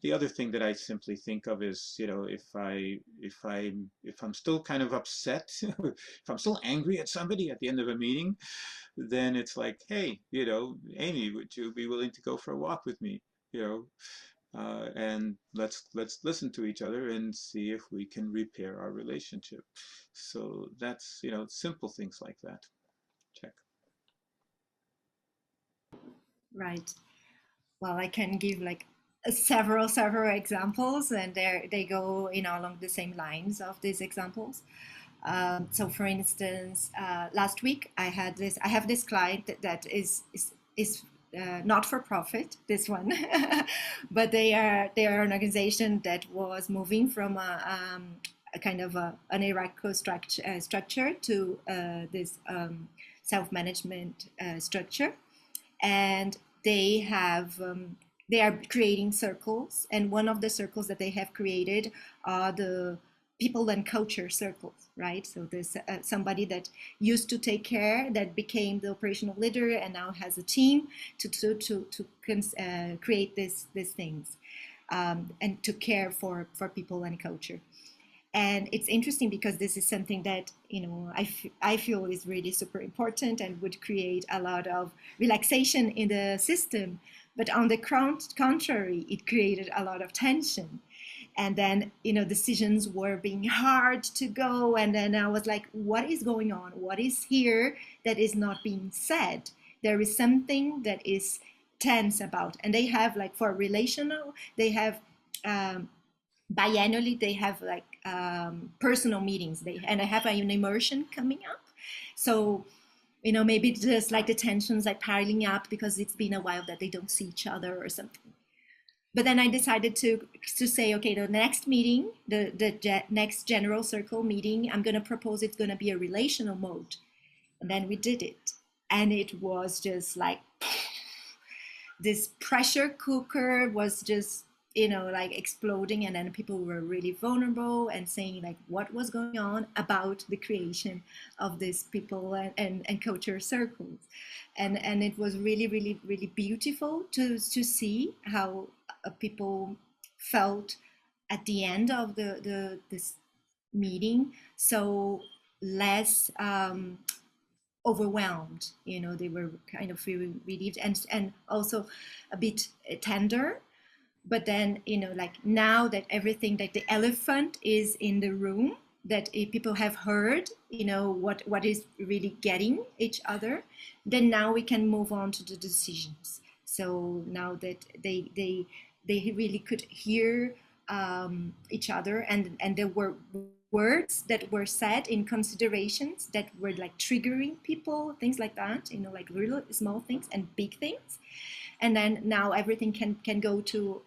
The other thing that I simply think of is, if I'm still kind of upset, if I'm still angry at somebody at the end of a meeting, then it's like, hey, Amy, would you be willing to go for a walk with me? And let's listen to each other and see if we can repair our relationship. So that's, simple things like that. Check. Right. Well, I can give like several examples, and they go along the same lines of these examples. So for instance, last week I have this client that is not for profit, this one, but they are an organization that was moving from a kind of an hierarchical structure to this self-management structure, and they are creating circles, and one of the circles that they have created are the people and culture circles, right? So there's somebody that used to take care, that became the operational leader, and now has a team to create these things, and to care for people and culture. And it's interesting because this is something that I feel is really super important and would create a lot of relaxation in the system. But on the contrary, it created a lot of tension. And then, decisions were being hard to go. And then I was like, what is going on? What is here that is not being said? There is something that is tense about. And they have, like, for relational, they have biannually, they have like personal meetings. And I have an immersion coming up. So, maybe just like the tensions like piling up because it's been a while that they don't see each other or something. But then I decided to say, okay, the next meeting, the next general circle meeting, I'm going to propose it's going to be a relational mode. And then we did it. And it was just like this pressure cooker was just, like exploding. And then people were really vulnerable and saying like what was going on about the creation of these people and culture circles. And it was really, really, really beautiful to see how people felt at the end of this meeting, so less overwhelmed. They were kind of feeling relieved and also a bit tender, but then, you know, like now that everything, that the elephant is in the room, that people have heard, you know, what is really getting each other, then now we can move on to the decisions. So now that they really could hear each other, and there were words that were said in considerations that were like triggering people, things like that, you know, like real small things and big things. And then now everything can go to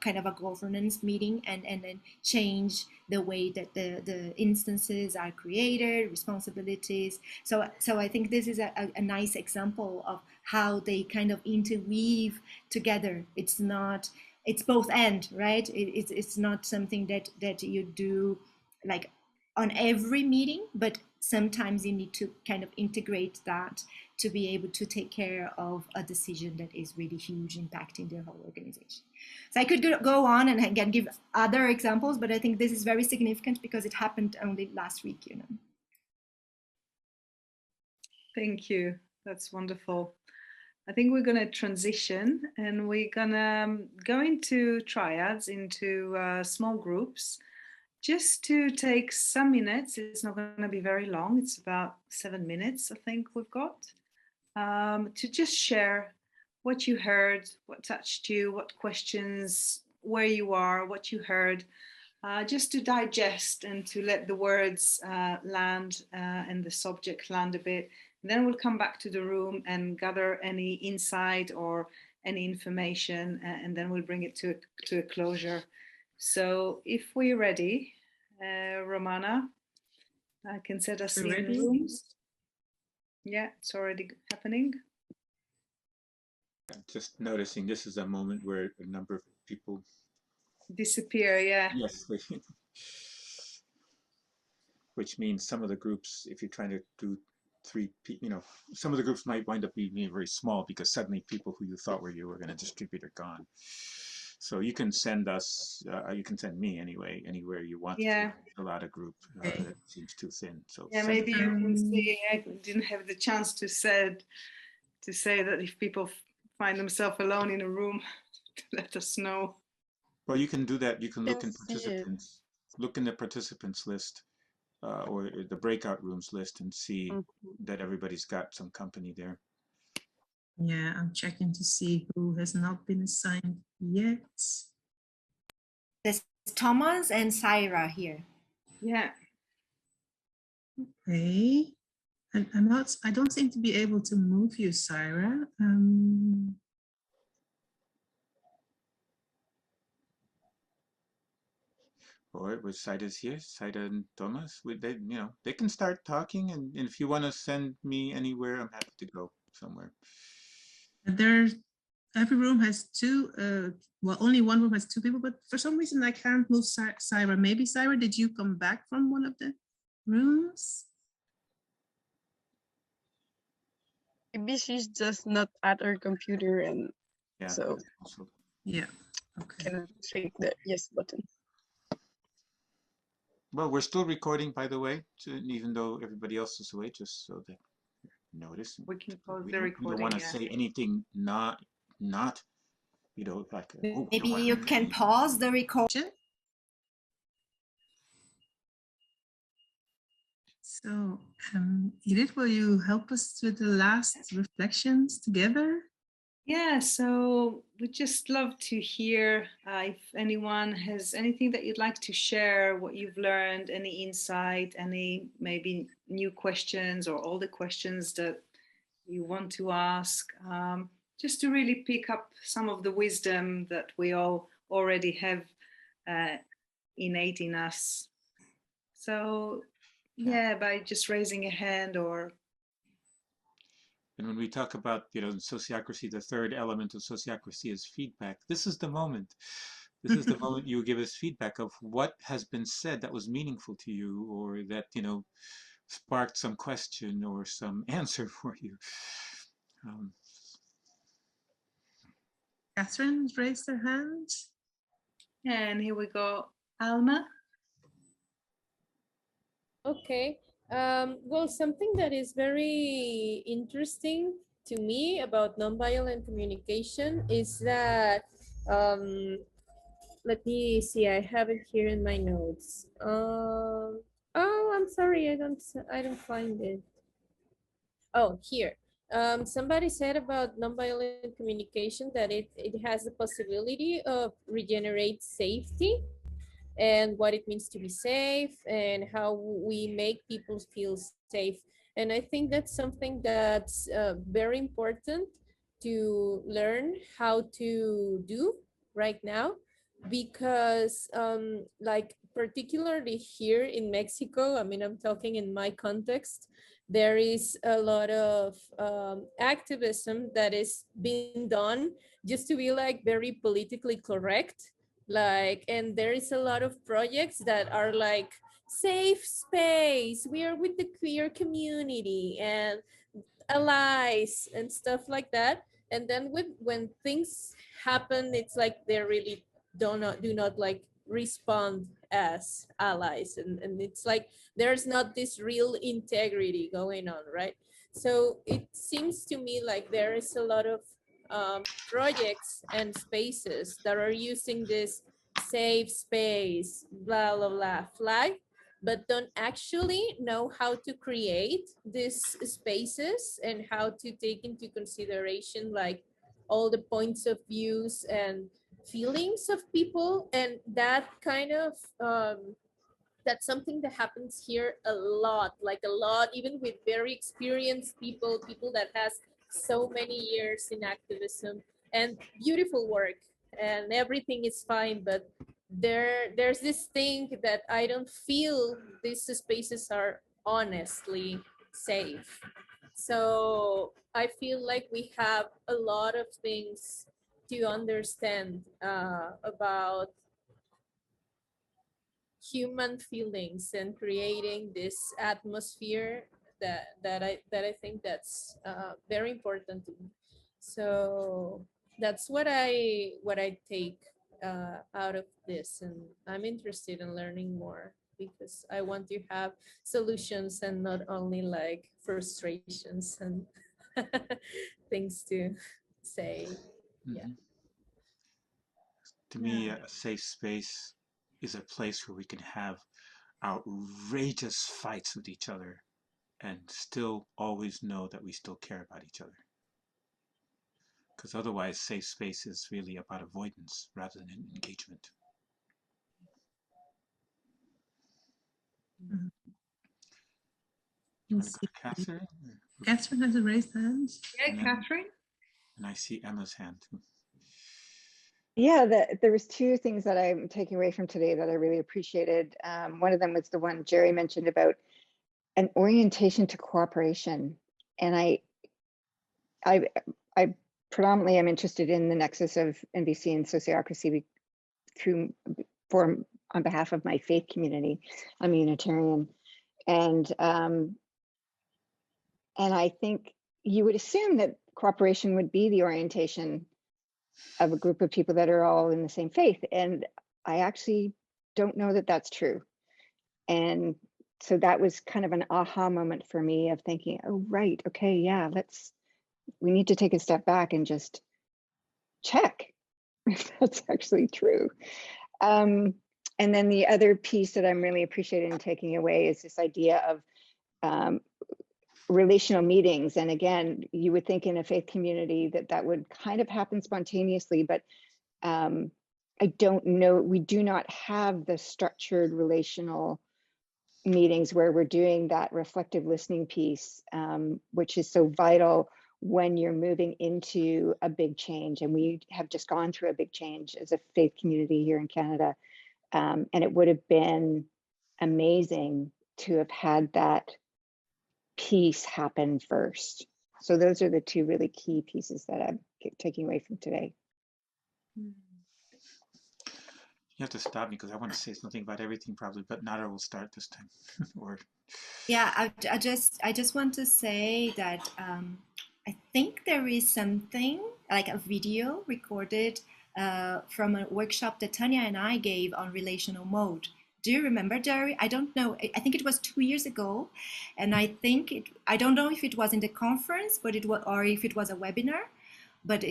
kind of a governance meeting, and then change the way that the instances are created, responsibilities. So I think this is a nice example of how they kind of interweave together. It's not, it's both end, right? It's not something that you do like on every meeting, but sometimes you need to kind of integrate that to be able to take care of a decision that is really huge, impacting the whole organization. So I could go on and again give other examples, but I think this is very significant because it happened only last week, you know. Thank you. That's wonderful. I think we're going to transition, and we're going to go into triads, into small groups, just to take some minutes. It's not going to be very long. It's about 7 minutes, I think we've got, to just share what you heard, what touched you, what questions, where you are, what you heard, just to digest and to let the words land and the subject land a bit. And then we'll come back to the room and gather any insight or any information, and then we'll bring it to a closure. So if we're ready, Romana, I can set us in rooms. Yeah, it's already happening. Just noticing this is a moment where a number of people disappear. Yeah. Yes. Which means some of the groups, if you're trying to do some of the groups might wind up being very small because suddenly people who you thought were going to distribute are gone. So you can send us, you can send me anyway, anywhere you want to fill out a group that seems too thin. So yeah, maybe you can see, I didn't have the chance to say that if people find themselves alone in a room, let us know. Well, you can do that. You can look in participants, look in the participants list or the breakout rooms list and see that everybody's got some company there. Yeah, I'm checking to see who has not been assigned yet. There's Thomas and Syra here. Yeah. Okay. And I don't seem to be able to move you, Syra. Or with Saida here, Saida and Thomas, they can start talking, and if you want to send me anywhere, I'm happy to go somewhere. Every room has two, well, only one room has two people, but for some reason I can't move Syra. Maybe Syra, did you come back from one of the rooms? Maybe she's just not at her computer, and so yeah, okay. Can click the yes button. Well, we're still recording, by the way, even though everybody else is away, just so that you notice. We can pause the recording. We don't want to say anything not, like. Maybe you can pause the recording. So, Edith, will you help us with the last reflections together? Yeah, so we'd just love to hear if anyone has anything that you'd like to share, what you've learned, any insight, any maybe new questions, or all the questions that you want to ask, just to really pick up some of the wisdom that we all already have innate in us. So yeah, by just raising a hand or. And when we talk about, sociocracy, the third element of sociocracy is feedback. This is the moment. This is the moment you give us feedback of what has been said that was meaningful to you, or that, sparked some question or some answer for you. Catherine raised her hand. And here we go, Alma. Okay. Well, something that is very interesting to me about nonviolent communication is that let me see. I have it here in my notes. Oh, I'm sorry. I don't find it. Oh, here. Somebody said about nonviolent communication that it has the possibility of regenerate safety and what it means to be safe and how we make people feel safe. And I think that's something that's very important to learn how to do right now, because like particularly here in Mexico, I mean, I'm talking in my context, there is a lot of activism that is being done just to be like very politically correct, like, and there is a lot of projects that are like safe space, we are with the queer community and allies and stuff like that. And then when things happen, it's like they really do not like respond as allies, and it's like there's not this real integrity going on, right? So it seems to me like there is a lot of projects and spaces that are using this safe space blah blah blah flag, but don't actually know how to create these spaces and how to take into consideration like all the points of views and feelings of people. And that kind of that's something that happens here a lot, like a lot, even with very experienced people that has so many years in activism and beautiful work, and everything is fine, but there's this thing that I don't feel these spaces are honestly safe. So I feel like we have a lot of things to understand about human feelings and creating this atmosphere that I think that's very important to me. So that's what I take out of this, and I'm interested in learning more because I want to have solutions and not only like frustrations and things to say. Yeah. Mhm. To me, a safe space is a place where we can have outrageous fights with each other and still always know that we still care about each other. Because otherwise, safe space is really about avoidance rather than engagement. Mhm. You want Let's to go see. to Catherine? Catherine has a raised hand. Yeah, And then- Catherine. And I see Emma's hand too. Yeah, there was two things that I'm taking away from today that I really appreciated. One of them was the one Jerry mentioned about an orientation to cooperation. And I predominantly am interested in the nexus of NVC and sociocracy on behalf of my faith community. I'm a Unitarian, and I think you would assume that cooperation would be the orientation of a group of people that are all in the same faith. And I actually don't know that that's true. And so that was kind of an aha moment for me of thinking, oh, right, okay, yeah, we need to take a step back and just check if that's actually true. And then the other piece that I'm really appreciating and taking away is this idea of relational meetings. And again, you would think in a faith community that would kind of happen spontaneously, but I don't know, we do not have the structured relational meetings where we're doing that reflective listening piece, which is so vital when you're moving into a big change. And we have just gone through a big change as a faith community here in Canada. And it would have been amazing to have had that piece happen first. So those are the two really key pieces that I'm taking away from today. You have to stop me because I want to say something about everything probably, but Nara will start this time. Or Yeah, I just want to say that I think there is something like a video recorded from a workshop that Tanya and I gave on relational mode. Do you remember, Jerry? I don't know. I think it was 2 years ago, and I think I don't know if it was in the conference, but it was, or if it was a webinar, but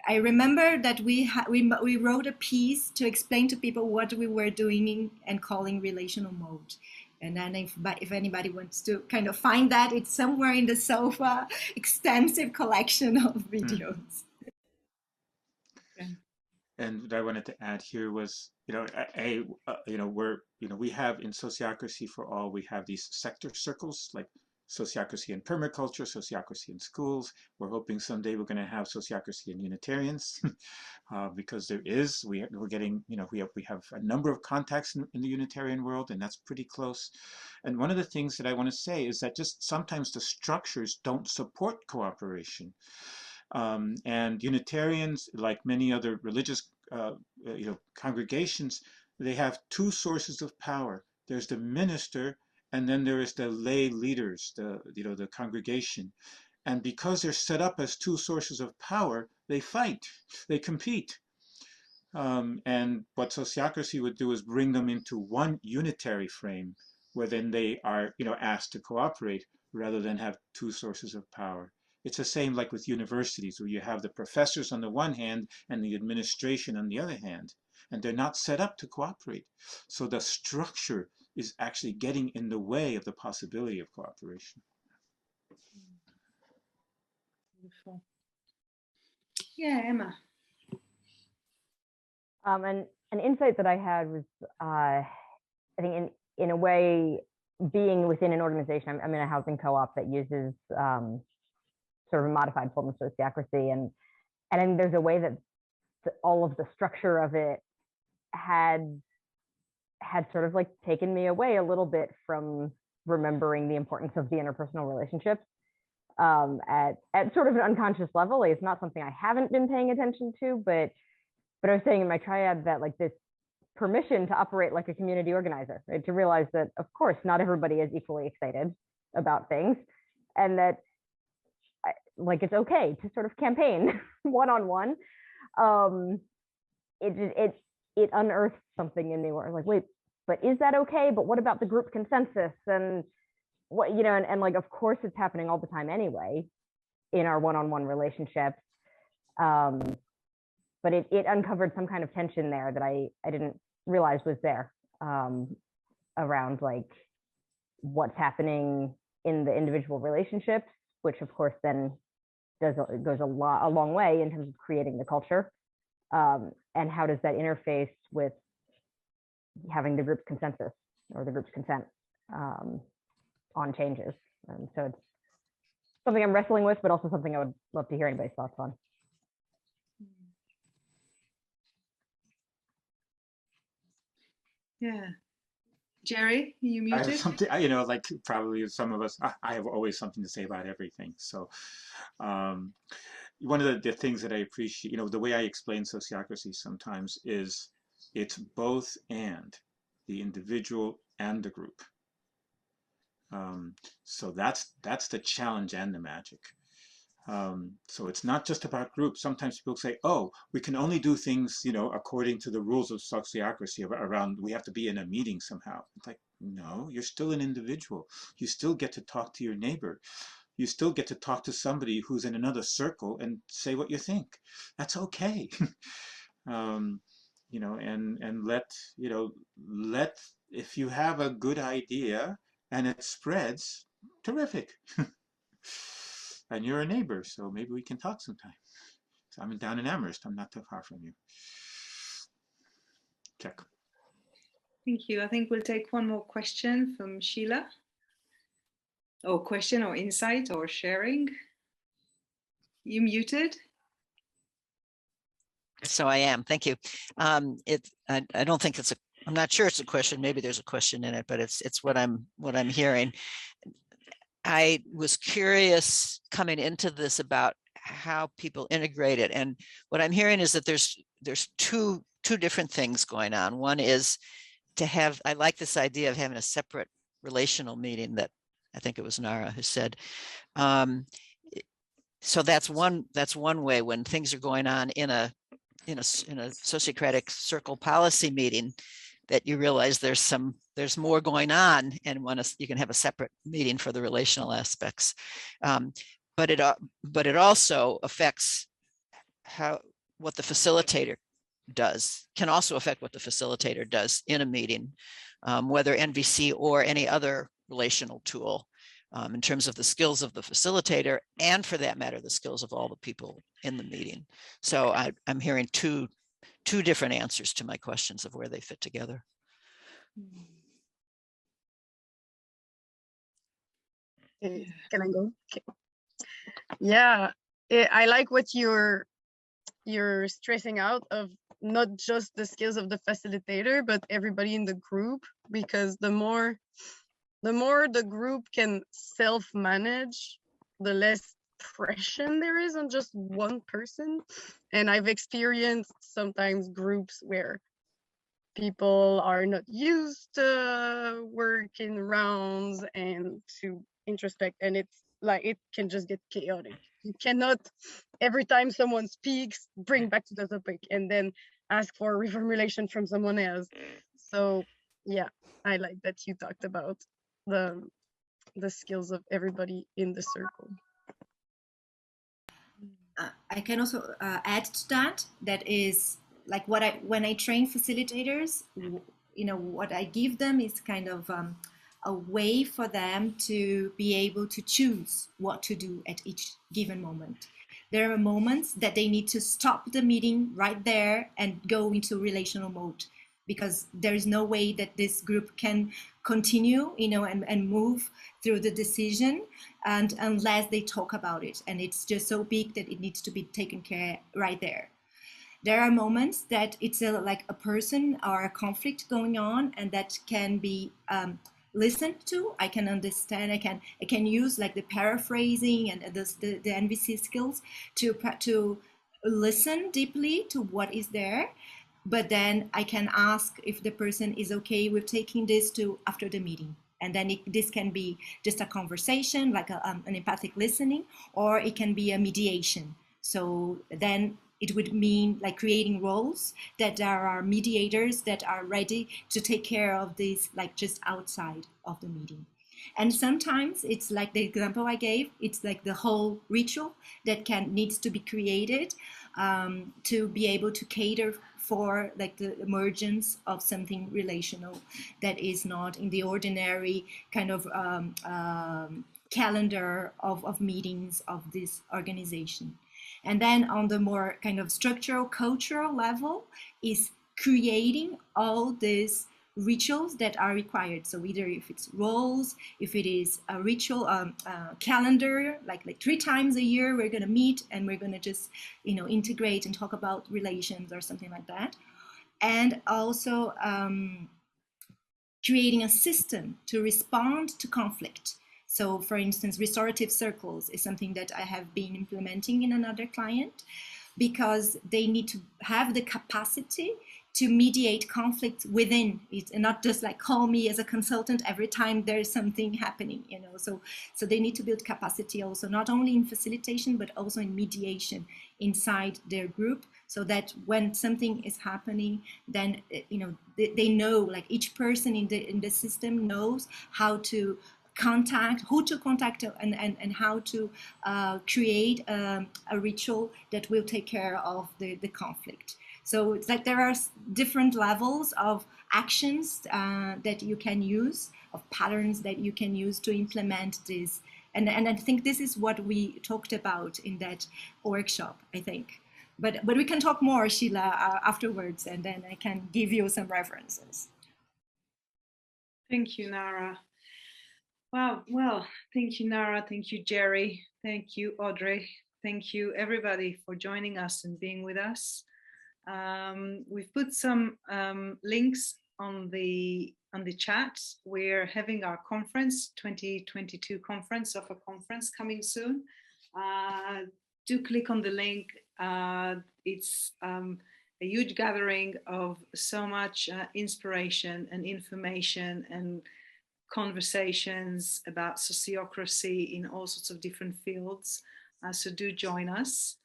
I remember that we wrote a piece to explain to people what we were doing and calling relational mode. And then if anybody wants to kind of find that, it's somewhere in the SOFA extensive collection of videos. And what I wanted to add here was, we have in Sociocracy for All, we have these sector circles like sociocracy and permaculture, sociocracy in schools. We're hoping someday we're going to have sociocracy in Unitarians, because we're getting, we have a number of contacts in the Unitarian world, and that's pretty close. And one of the things that I want to say is that just sometimes the structures don't support cooperation. And Unitarians, like many other religious congregations, they have two sources of power. There's the minister, and then there is the lay leaders, the congregation. And because they're set up as two sources of power, they fight, they compete. And what sociocracy would do is bring them into one unitary frame, where then they are asked to cooperate rather than have two sources of power. It's the same like with universities, where you have the professors on the one hand and the administration on the other hand, and they're not set up to cooperate. So the structure is actually getting in the way of the possibility of cooperation. Beautiful. Yeah, Emma. An insight that I had was, I think in a way, being within an organization, I'm in a housing co-op that uses sort of a modified form of sociocracy, and I think there's a way that all of the structure of it had sort of like taken me away a little bit from remembering the importance of the interpersonal relationships at sort of an unconscious level. It's not something I haven't been paying attention to, but I was saying in my triad that like this permission to operate like a community organizer, right? To realize that of course not everybody is equally excited about things, and that like it's okay to sort of campaign one-on-one. It unearthed something in me where I was like, wait, but is that okay? But what about the group consensus? And what, and like, of course it's happening all the time anyway in our one-on-one relationships. But it uncovered some kind of tension there that I didn't realize was there, around like what's happening in the individual relationships, which of course then goes a long way in terms of creating the culture. And how does that interface with having the group's consensus or the group's consent on changes? And so it's something I'm wrestling with, but also something I would love to hear anybody's thoughts on. Yeah. Jerry, you I muted? have something, like probably some of us, I have always something to say about everything. So one of the things that I appreciate, the way I explain sociocracy sometimes is it's both and, the individual and the group. So that's the challenge and the magic. So it's not just about groups. Sometimes people say, oh, we can only do things, according to the rules of sociocracy around, we have to be in a meeting somehow. It's like, no, you're still an individual. You still get to talk to your neighbor. You still get to talk to somebody who's in another circle and say what you think. That's okay. And let, if you have a good idea and it spreads, terrific. And you're a neighbor, so maybe we can talk sometime. So I'm down in Amherst. I'm not too far from you. Check. Thank you. I think we'll take one more question from Sheila. Or question or insight or sharing. You muted? So I am. Thank you. I don't think it's I'm not sure it's a question. Maybe there's a question in it, but it's what I'm hearing. I was curious coming into this about how people integrate it, and what I'm hearing is that there's two different things going on. One is to have, I like this idea of having a separate relational meeting that I think it was Nara who said. So that's one way when things are going on in a Sociocratic circle policy meeting, that you realize there's more going on, and you can have a separate meeting for the relational aspects. But it also affects what the facilitator does, can also affect what the facilitator does in a meeting, whether NVC or any other relational tool, in terms of the skills of the facilitator, and for that matter, the skills of all the people in the meeting. So I'm hearing two different answers to my questions of where they fit together. Can I go? Okay. Yeah, I like what you're stressing out of not just the skills of the facilitator, but everybody in the group, because the more the group can self-manage, the less pressure there is on just one person. And I've experienced sometimes groups where people are not used to working rounds and to introspect, and it's like it can just get chaotic. You cannot every time someone speaks bring back to the topic and then ask for reformulation from someone else. So yeah, I like that you talked about the skills of everybody in the circle. I can also add to that. That is like when I train facilitators, what I give them is kind of a way for them to be able to choose what to do at each given moment. There are moments that they need to stop the meeting right there and go into relational mode, because there is no way that this group can continue, and move through the decision, and unless they talk about it. And it's just so big that it needs to be taken care right there. There are moments that it's like a person or a conflict going on, and that can be listened to. I can understand. I can use like the paraphrasing and the NVC skills to listen deeply to what is there. But then I can ask if the person is okay with taking this to after the meeting. And then this can be just a conversation, like an empathic listening, or it can be a mediation. So then it would mean like creating roles that there are mediators that are ready to take care of this, like just outside of the meeting. And sometimes it's like the example I gave, it's like the whole ritual that needs to be created to be able to cater for like the emergence of something relational that is not in the ordinary kind of calendar of meetings of this organization. And then on the more kind of structural, cultural level is creating all these rituals that are required. So either if it's roles, if it is a ritual calendar, like 3 times a year we're going to meet and we're going to just integrate and talk about relations or something like that. And also creating a system to respond to conflict. So for instance, restorative circles is something that I have been implementing in another client, because they need to have the capacity to mediate conflict within it, and not just like call me as a consultant every time there's something happening, So they need to build capacity also, not only in facilitation, but also in mediation inside their group, so that when something is happening, then they know, like each person in the system knows how to contact, who to contact, and how to create a ritual that will take care of the conflict. So it's like there are different levels of actions that you can use, of patterns that you can use to implement this. And I think this is what we talked about in that workshop, I think. But we can talk more, Sheila, afterwards, and then I can give you some references. Thank you, Nara. Wow. Well, thank you, Nara. Thank you, Jerry. Thank you, Audrey. Thank you, everybody, for joining us and being with us. We've put some links on the chat. We're having our conference, 2022 conference of a conference coming soon. Do click on the link. It's a huge gathering of so much inspiration and information and conversations about sociocracy in all sorts of different fields. So do join us.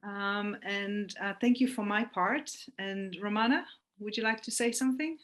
And thank you for my part. And Romana, would you like to say something?